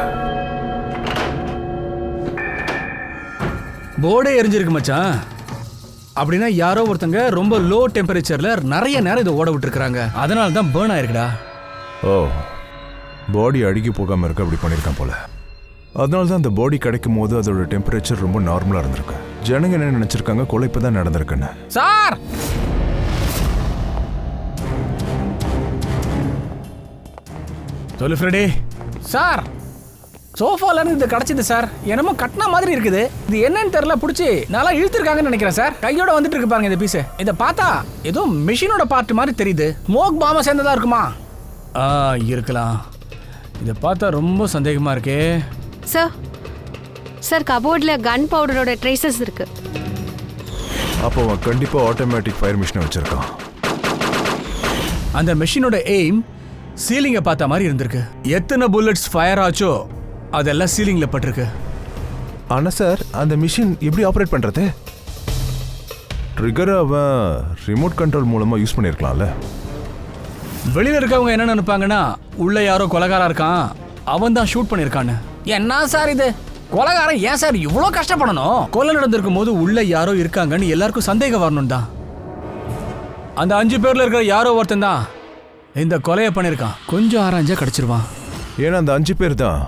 போர்டே எரிஞ்சிருக்கு மச்சான். அப்படின்னா யாரோ ஒருத்தங்க ரொம்ப லோ டெம்பரேச்சர்ல நிறைய நேரம் இதை ஓட விட்டுருக்காங்க. அதனால தான் பேர்ன் ஆயிருக்குடா. ஓ, பாடி அழுகி போகாம இருக்க அப்படி பண்ணியிருக்கான் போல. அதனால தான் அந்த பாடி கிடைக்கும் போது அதோட டெம்பரேச்சர் ரொம்ப நார்மலா இருந்திருக்கு. ஜனங்க என்ன நினைச்சிருக்காங்க, கொலை இப்பதான் நடந்திருக்குன்னு. சார் சொல்லு ஃப்ரெடி. சார், சோஃபால இருந்து இது கிடைச்சது சார். என்னமோ கட்டின மாதிரி இருக்குது. இது என்னன்னு தெரியல, பிடிச்சி நல்லா இழுத்துருக்காங்கன்னு நினைக்கிறேன் சார். கையோட வந்துட்டு இருக்கு பாருங்க இந்த பீஸ். இதை பார்த்தா ஏதோ மிஷினோட பார்ட் மாதிரி தெரியுது. ஸ்மோக் பாம்பை சேர்ந்ததா இருக்குமா? இருக்கலாம். இதை பார்த்தா ரொம்ப சந்தேகமா இருக்கே. சார் சார், கபோர்டில் கன் பவுடரோட ட்ரேசஸ் இருக்கு. அப்போ அவன் கண்டிப்பா ஆட்டோமேட்டிக் ஃபயர் மிஷினை வச்சிருக்கான். அந்த மெஷினோட எய்ம் சீலிங்கை பார்த்த மாதிரி இருந்திருக்கு. எத்தனை புல்லட்ஸ் ஃபயர் ஆச்சோ அதெல்லாம் சீலிங்ல பட்டிருக்கு. ஆனா சார், அந்த மிஷின் எப்படி ஆப்ரேட் பண்றது? ட்ரிகர் அவன் ரிமோட் கண்ட்ரோல் மூலமா யூஸ் பண்ணிருக்கலாம்ல. வெளியில இருக்கவங்க என்ன நினைப்பாங்கன்னா உள்ள யாரோ கொலைகாரா இருக்கான், அவன் தான் ஷூட் பண்ணிருக்கான்னு. என்ன சார் இது, கொலைகாரன் ஏன் சார் இவ்வளோ கஷ்டப்படணும்? கொலை நடந்திருக்கும் போது உள்ள யாரோ இருக்காங்கன்னு எல்லாருக்கும் சந்தேகம் வரணும் தான். அந்த 5 பேர்ல இருக்கிற யாரோ ஒருத்தன் தான் இந்த கொலையை பண்ணிருக்கான். கொஞ்சம் ஆராய்ஞ்சா கிடைச்சிருவான். ஏன்னா அந்த 5 பேர் தான்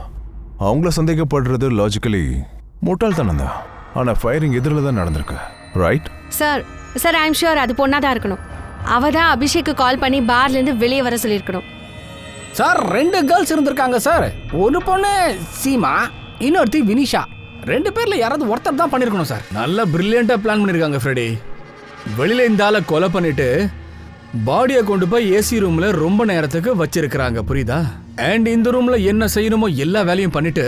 அவங்கள சந்தேகப்படுறது லாஜிக்கலி முட்டாள்தானம் தான். ஆனா ஃபயரிங் எதிரில் தான் நடந்திருக்கு, right? Sir sir, I am sure அது பொண்ணா தான் இருக்கணும். அவ தான் அபிஷேக்கு கால் பண்ணி பார்லேருந்து வெளியே வர சொல்லியிருக்கணும். சார் 2 கேர்ள்ஸ் இருந்திருக்காங்க சார். ஒரு பொண்ணு சீமா, இன்னொருத்தி வினிஷா. 2 பேர்ல யாராவது ஒருத்தர் தான் பண்ணிருக்கணும் சார். நல்ல பிரில்லியண்டா பிளான் பண்ணிருக்காங்க ஃப்ரெடி. வெளியில இந்த ஆளை கொலை பண்ணிட்டு பாடியை கொண்டு போய் ஏசி ரூம்ல ரொம்ப நேரத்துக்கு வச்சிருக்கிறாங்க, புரியுதா? அண்ட் இந்த ரூம்ல என்ன செய்யணுமோ எல்லா வேலையும் பண்ணிட்டு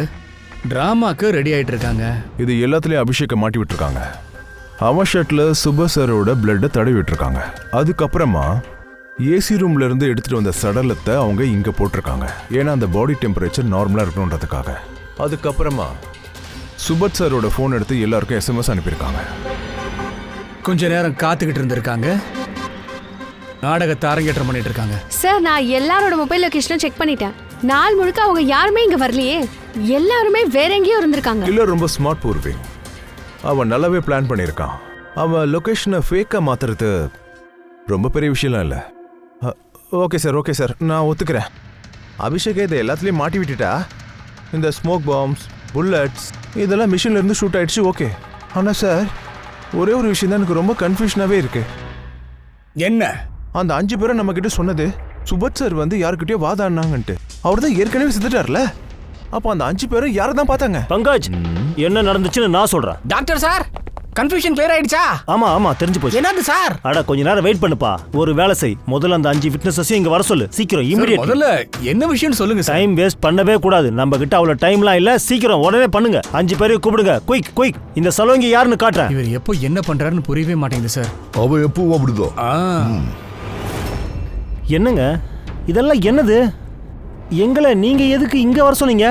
டிராமாக்கு ரெடி ஆயிட்டு இருக்காங்க. இது எல்லாத்துலயும் அபிஷேக்கை மாட்டி விட்டுருக்காங்க. அவன் ஷர்ட்ல சுப சாரோட பிளட்டை தடவி விட்டுருக்காங்க. அதுக்கப்புறமா ஏசி ரூம்ல இருந்து எடுத்துட்டு வந்த சடலத்தை அவங்க இங்க போட்டிருக்காங்க. ஏன்னா அந்த பாடி டெம்பரேச்சர் நார்மலா இருக்கணுன்றதுக்காக. அதுக்கப்புறமா சுபத் சாரோட போன் எடுத்து எல்லாருக்கும் SMS அனுப்பியிருக்காங்க. கொஞ்ச நேரம் காத்துக்கிட்டு இருந்திருக்காங்க. நாடகத்தை அரங்கேற்றம் பண்ணிட்டு இருக்காங்க. சார், நான் எல்லாரோட மொபைல் லொகேஷனும் செக் பண்ணிட்டேன். நாள் முழுக்க அவங்க யாருமே இங்க வரலையே. எல்லாருமே வேற எங்கேயோ இருந்திருக்காங்க. கில்லர் ரொம்ப ஸ்மார்ட் பூர்வி. அவன் நல்லாவே பிளான் பண்ணியிருக்கான். அவன் லொகேஷனை ஃபேக்கா மாத்துறது ரொம்ப பெரிய விஷயம்லாம் இல்லை. ஓகே சார், நான் ஒத்துக்கிறேன். அபிஷேக் இதை எல்லாத்துலேயும் மாட்டி விட்டுட்டா. இந்த ஸ்மோக் பாம்ஸ், புல்லட்ஸ் இதெல்லாம் மிஷின்ல இருந்து ஷூட் ஆயிடுச்சு, ஓகே. ஆனால் சார், ஒரே ஒரு விஷயம் தான் எனக்கு ரொம்ப கன்ஃபியூஷனாகவே இருக்கு. என்ன? அந்த 5 பேரும் நம்ம கிட்ட சொன்னது சுபத் சார் வந்து யாருக்கிட்டயோ வாதாடினாங்கன்ட்டு. அவர் தான் ஏற்கனவே செத்துட்டார்ல. அப்போ அந்த 5 பேரும் யாரை தான் பார்த்தாங்க? பங்கஜ், என்ன நடந்துச்சுன்னு நான் சொல்றேன். டாக்டர் சார், கன்ஃபியூஷன் கிளியர் ஆயிடுச்சா? ஆமா தெரிஞ்சு போச்சு. என்னது சார்? அட கொஞ்ச நேரம் வெயிட் பண்ணுப்பா. ஒரு வேலை செய். முதல்ல அந்த 5 விட்னஸஸையும் இங்க வர சொல்லு. சீக்கிரம், இமிடியேட். முதல்ல என்ன விஷயம் சொல்லுங்க சார். டைம் வேஸ்ட் பண்ணவே கூடாது. நம்ம கிட்ட அவ்வளவு டைம்லாம் இல்ல. சீக்கிரம் உடனே பண்ணுங்க. 5 பேரையும் கூப்பிடுங்க. குயிக். இந்த சலோங்கி யாருன்னு காட்டுறேன். இவர் எப்போ என்ன பண்றாருன்னு புரியவே மாட்டேங்குது சார். அவ எப்பவும் அப்படிதான். என்னங்க இதெல்லாம் என்னது? எங்களை நீங்க எதுக்கு இங்க வர சொன்னீங்க?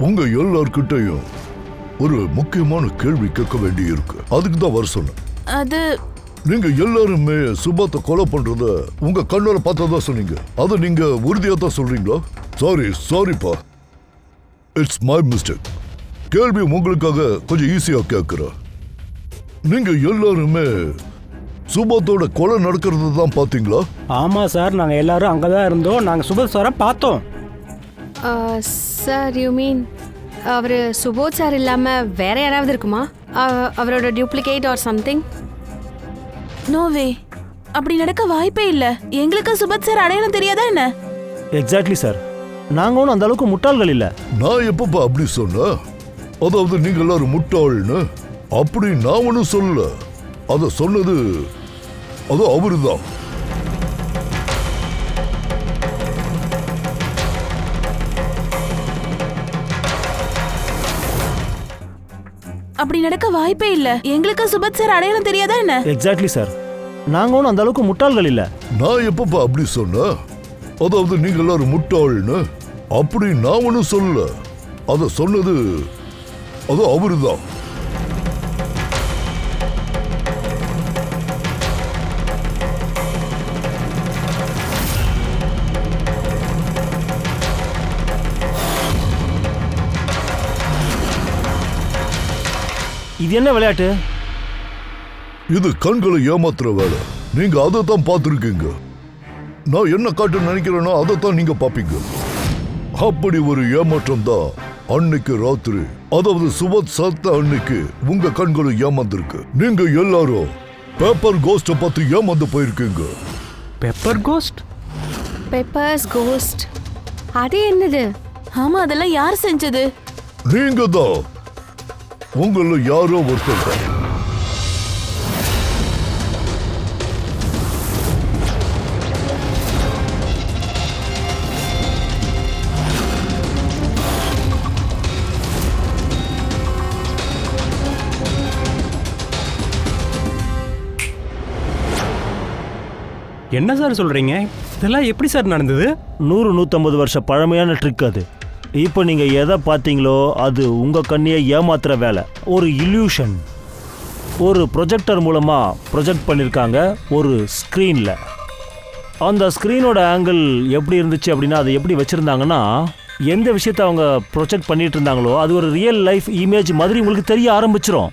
உங்க எல்லார்கிட்டையும் ஒரு முக்கியமான கேள்வி கேட்க வேண்டி இருக்கு. அதுக்கு தான் வர சொன்னேன். அது நீங்க எல்லாருமே சுபாத்தை கொலை பண்றத உங்க கண்ணால பார்த்ததா சொன்னீங்க. அது நீங்க உறுதியா தான் சொல்றீங்களா? சாரிப்பா, இட்ஸ் மை மிஸ்டேக். கேள்வி உங்களுக்காக கொஞ்சம் ஈஸியா கேட்கிறேன். நீங்க எல்லாருமே சுபாத்தோட கொலை நடக்கிறது தான் பாத்தீங்களா? ஆமாம் சார், நாங்கள் எல்லாரும் அங்கே தான் இருந்தோம். நாங்கள் சுபத் சாரை பார்த்தோம். சார், யூ மீன் அவர் சுபோத் சார் இல்லாமல் வேற யாராவது இருக்குமா? அவரோட டூப்ளிகேட் ஆர் சம்திங்? நோவே, அப்படி நடக்க வாய்ப்பே இல்ல. எங்களுக்கு சுபத் சார் அடையாளம் தெரியாதா என்ன? Exactly sir. நாங்க ஒன்றும் அந்த அளவுக்கு முட்டாள்கள் இல்ல. நான் எப்பப்பா அப்படி சொன்னேன்? அதாவது நீங்க எல்லாரும் முட்டாள்னு அப்படி நான் ஒன்னும் சொல்லல. அத சொன்னது அது அவருதான். அப்படி நடக்க வாய்ப்பே இல்ல. எங்களுக்கு சுபத் சார் அடையாளம் தெரியாதா என்ன? Exactly sir. நாங்க ஒன்றும் அந்த அளவுக்கு முட்டாள்கள் இல்ல. நான் எப்பப்பா அப்படி சொன்னேன்? அதாவது நீங்க எல்லாரும் முட்டாள்னு அப்படி நான் ஒன்னும் சொல்லல. அத சொன்னது அது அவருதான். இது என்ன விளையாட்டு? இது கண்களை ஏமாத்துற வேலை. நீங்க அதை தான் பார்த்துருக்கீங்க. நான் என்ன காட்ட நினைக்கிறேனோ அதை தான் நீங்க பாப்பீங்க. அப்படி ஒரு ஏமாற்றம் தான் அன்னைக்கு ராத்திரி, அதாவது சுபத் சத்த அன்னைக்கு உங்க கண்களும் ஏமாந்துருக்கு. நீங்க எல்லாரும் பேப்பர் கோஸ்ட பார்த்து ஏமாந்து போயிருக்கீங்க. Pepper ghost? Peppers ghost? அது என்னது? ஆமா, அதெல்லாம் யார் செஞ்சது? நீங்க தான். உங்கள யாரோ ஒருத்தர் தான். என்ன சார் சொல்றீங்க? இதெல்லாம் எப்படி சார் நடந்தது? 100-150 வருஷ பழமையான ட்ரிக் அது. இப்போ நீங்கள் எதை பார்த்தீங்களோ அது உங்கள் கண்ணியை ஏமாத்துற வேலை. ஒரு இல்யூஷன். ஒரு ப்ரொஜெக்டர் மூலமாக ப்ரொஜெக்ட் பண்ணியிருக்காங்க ஒரு ஸ்க்ரீனில். அந்த ஸ்க்ரீனோட ஆங்கிள் எப்படி இருந்துச்சு அப்படின்னா, அதை எப்படி வச்சுருந்தாங்கன்னா, எந்த விஷயத்தை அவங்க ப்ரொஜெக்ட் பண்ணிட்டு இருந்தாங்களோ அது ஒரு ரியல் லைஃப் இமேஜ் மாதிரி உங்களுக்கு தெரிய ஆரம்பிச்சிடும்.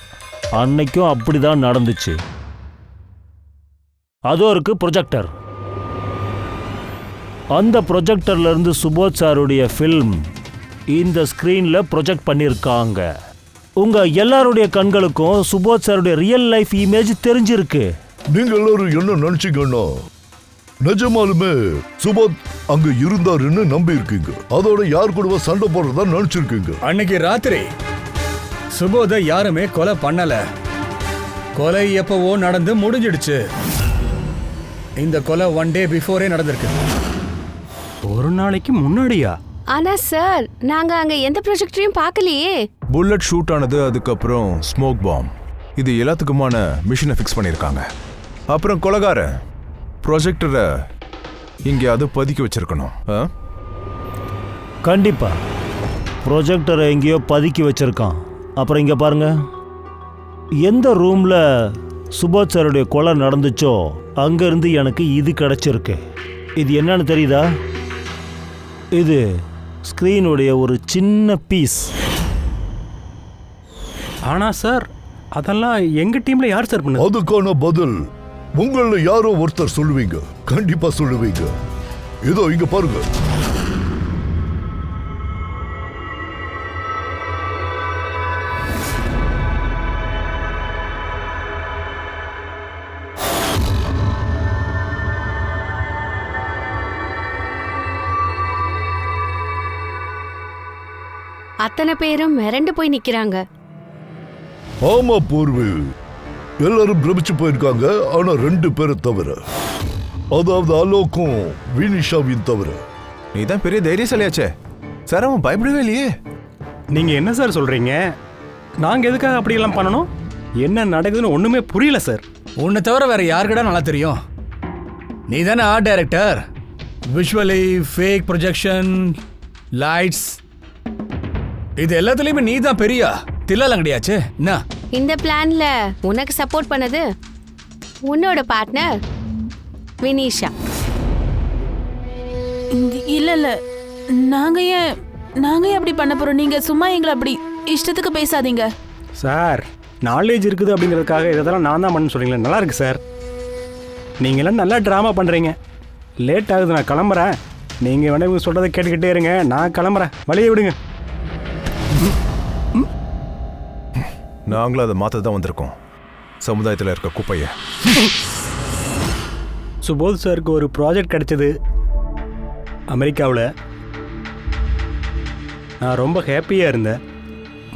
அன்னைக்கும் அப்படி தான் நடந்துச்சு. அதோ இருக்கு ப்ரொஜெக்டர். அந்த ப்ரொஜெக்டர்லேருந்து சுபோத் சாருடைய ஃபில்ம் இந்த ஸ்க்ரீனில் ப்ரொஜெக்ட் பண்ணியிருக்காங்க. உங்கள் எல்லாருடைய கண்களுக்கும் சுபோத் சாருடைய ரியல் லைஃப் இமேஜ் தெரிஞ்சிருக்கு. நீங்க எல்லாரும் என்ன நினைச்சீங்கன்னா, நிஜமாலுமே சுபோத் அங்க இருந்தாருன்னு நம்பி இருக்கீங்க. அதோட யார் கூடவா சண்டை போடுறதா நினைச்சிருக்கீங்க. அன்னைக்கு ராத்திரி சுபோதை யாருமே கொலை பண்ணல. கொலை எப்பவோ நடந்து முடிஞ்சிடுச்சு. இந்த கொலை 1 day பிஃபோரே நடந்திருக்கு. ஒரு நாளைக்கு முன்னாடியா? ஆனா சார், நாங்க அங்க எந்த ப்ரொஜெக்டரையும் பார்க்கலையே. புல்லட் ஷூட் ஆனது, அதுக்கப்புறம் ஸ்மோக் பாம், இது எல்லாத்துக்குமான மிஷினை ஃபிக்ஸ் பண்ணியிருக்காங்க. அப்புறம் கொலைகாரன் ப்ரொஜெக்டரை எங்கேயாவது பதுக்கி வச்சிருக்கணும். கண்டிப்பா ப்ரொஜெக்டரை எங்கேயோ பதுக்கி வச்சிருக்கான். அப்புறம் இங்கே பாருங்க, எந்த ரூமில் சுபோத் சாருடைய கொலை நடந்துச்சோ அங்கேருந்து எனக்கு இது கிடச்சிருக்கு. இது என்னன்னு தெரியுதா? இது ஸ்க்ரீனுடைய ஒரு சின்ன பீஸ். ஆனா சார், அதெல்லாம் எங்க டீம்ல யார் சார் பண்ணது? அதுக்கான பதில் உங்கள யாரோ ஒருத்தர் சொல்லுவீங்க. கண்டிப்பா சொல்லுவீங்க. இதோ இங்க பாருங்க. அத்தனை பேரும் மிரண்டு போய் நிக்கிறாங்க. ஆமா பூர்வி, எல்லாரும் பிரமிச்சு போயிருக்காங்க. ஆனா 2 பேரை தவிர, அதாவது அலோக்கும் வினிஷாவையும் தவிர. நீ தான் பெரிய தைரியசாலியாச்சே சார், அவன் பயப்படவே இல்லையே. நீங்க என்ன சார் சொல்றீங்க? நாங்க எதுக்காக அப்படியெல்லாம் பண்ணணும்? என்ன நடக்குதுன்னு ஒண்ணுமே புரியல சார். உன்னை தவிர வேற யாருக்கிட்ட நல்லா தெரியும்? நீ தானே art director. Visually, fake projection, lights, இது எல்லாத்துலயுமே நீ தான் பெரிய தில்லாலங்கடியாச்சே. என்ன இந்த பிளான்ல உனக்கு சப்போர்ட் பண்ணது உன்னோட பார்ட்னர் வினிஷா. இல்ல நாங்க ஏன் அப்படி பண்ண போறோம்? நீங்க சும்மா எங்களை அப்படி இஷ்டத்துக்கு பேசாதீங்க சார். நாலேஜ் இருக்குது அப்படிங்கிறதுக்காக இதெல்லாம் நான் தான் பண்ண சொல்றீங்களா? நல்லா இருக்கு சார். நீங்களாம் நல்லா ட்ராமா பண்றீங்க. லேட் ஆகுது, நான் கிளம்புறேன். நீங்க வேணா இவங்க சொல்றதை கேட்டுக்கிட்டே இருங்க. நான் கிளம்புறேன், வழியை விடுங்க. நாங்களும் அதை மாற்ற தான் வந்திருக்கோம், சமுதாயத்தில் இருக்க குப்பையை. சுபோத் சாருக்கு ஒரு ப்ராஜெக்ட் கிடைச்சது அமெரிக்காவில். நான் ரொம்ப ஹாப்பியாக இருந்தேன்.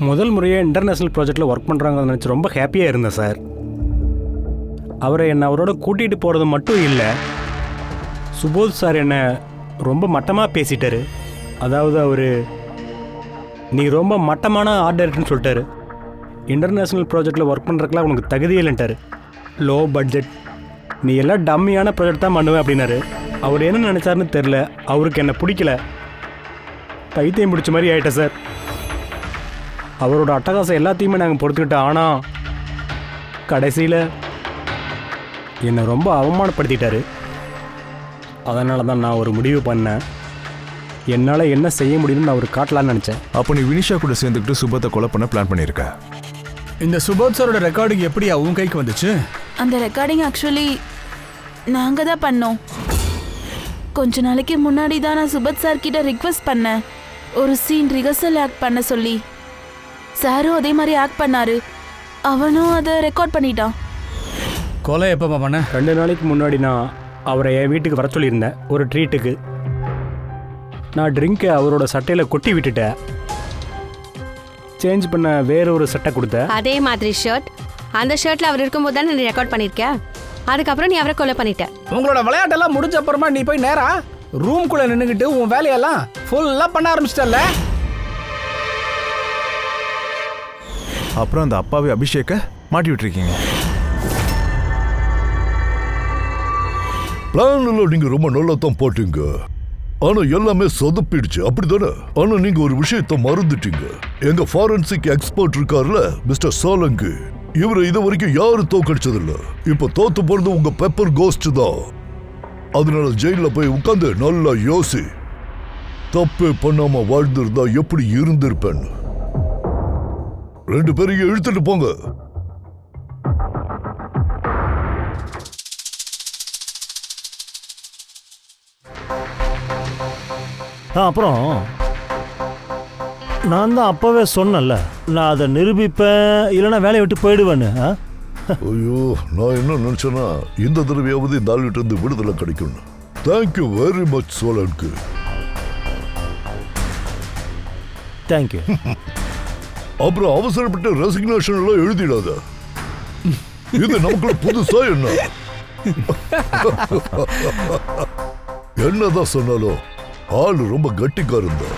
முதல் முறையாக இன்டர்நேஷ்னல் ப்ராஜெக்டில் ஒர்க் பண்ணுறாங்கன்னு நினச்சி ரொம்ப ஹாப்பியாக இருந்தேன் சார். அவரை என்னை அவரோட கூட்டிகிட்டு போகிறது மட்டும் இல்லை, சுபோத் சார் என்னை ரொம்ப மட்டமாக பேசிட்டாரு. அதாவது அவர், நீ ரொம்ப மட்டமான ஆர்ட் டைரக்டர்னு சொல்லிட்டாரு. இன்டர்நேஷ்னல் ப்ராஜெக்டில் ஒர்க் பண்ணுறதுக்குலாம் உனக்கு தகுதியே இல்லைன்ட்டாரு. லோ பட்ஜெட், நீ எல்லாம் டம்மியான ப்ராஜெக்ட் தான் பண்ணுவேன் அப்படின்னாரு. அவர் என்ன நினச்சாருன்னு தெரில. அவருக்கு என்னை பிடிக்கல. பைத்தியம் பிடிச்ச மாதிரி ஆகிட்டேன் சார். அவரோட அட்டகாசம் எல்லாத்தையுமே நாங்கள் பொறுத்துக்கிட்டோம். ஆனால் கடைசியில் என்னை ரொம்ப அவமானப்படுத்திட்டாரு. அதனால தான் நான் ஒரு முடிவு பண்ணேன். என்னால் என்ன செய்ய முடியும்னு நான் அவர் காட்டலான்னு நினச்சேன். அப்போ நீ வினிஷா கூட சேர்ந்துக்கிட்டு சுபத்தை கொலை பண்ண பிளான் பண்ணியிருக்க. இந்த சுபோத் சாரோட ரெக்கார்டிங் எப்படி உன் கைக்கு வந்துச்சு? அந்த ரெக்கார்டிங் ஆக்சுவலி நாங்க தான் பண்ணோம். கொஞ்ச நாளைக்கு முன்னாடி தான் நான் சுபத் சார் கிட்ட ரிக்வெஸ்ட் பண்ணேன், ஒரு சீன் ரிஹர்சல் ஆக்ட் பண்ண சொல்லி. சாரும் அதே மாதிரி ஆக்ட் பண்ணாரு. அவனும் அதை ரெக்கார்ட் பண்ணிட்டான். கொலை எப்போ பண்ண? 2 நாளைக்கு முன்னாடி நான் அவரை என் வீட்டுக்கு வர சொல்லியிருந்தேன் ஒரு ட்ரீட்டுக்கு. நான் ட்ரிங்கை அவரோட சட்டையில் கொட்டி விட்டுட்டேன். சேஞ்ச் பண்ண வேற ஒரு சட்டை கொடுத்தேன். அதே மாதிரி ஷர்ட், அந்த ஷர்ட்ல அவர் இருக்கும்போது தானே நீ ரெக்கார்ட் பண்ணிருக்க. அதுக்கப்புறம் நீ அவரை கொலை பண்ணிட்ட. உங்களோட விளையாட்டெல்லாம் முடிஞ்ச அப்புறமா நீ போய் நேரா ரூம்குள்ள நின்னுக்கிட்டு உன் வேலையெல்லாம் ஃபுல்லா பண்ண ஆரம்பிச்சிட்டல்ல. அப்புறம் அந்த அப்பாவி அபிஷேக்கை மாட்டி விட்டுருக்கீங்க. பிளான்ல நீங்க ரொம்ப நல்லா தான் போட்டீங்க, ஆனா எல்லாமே சொதப்பிடுச்சு, அப்படிதானே? ஆனா நீங்க ஒரு விஷயத்த மறந்துட்டீங்க. எங்க ஃபாரன்சிக் எக்ஸ்பர்ட் இருக்காருல மிஸ்டர் சோலங்கி, இவரை இது வரைக்கும் யாரும் தோக்கடிச்சதில்ல. இப்ப தோத்து போறது உங்க பெப்பர் கோஸ்ட் தான். அதனால ஜெயில போய் உட்காந்து நல்லா யோசி, தப்பு பண்ணாம வாழ்ந்திருந்தா எப்படி இருந்திருப்பேன்னு. 2 பேரையும் இழுத்துட்டு போங்க. அப்புறம் நான் தான் அப்பவே சொன்னேன்ல, நான் அதை நிரூபிப்பேன், இல்லைன்னா வேலையை விட்டு போயிடுவேன்னு. ஐயோ, நான் என்ன நினைச்சேன்னா இந்த தடவையாவது இந்த ஆள்கிட்ட இருந்து விடுதலை கிடைக்கும். தேங்க்யூ வெரி மச் சோலன்கு. தேங்க்யூ. அப்புறம் அவசரப்பட்டு ரெசிக்னேஷன் எல்லாம் எழுதிடாத. இது நமக்குள்ள புதுசா என்ன? என்னதான் சொன்னாலும் ஆளு ரொம்ப கட்டிக்காரன் தான்.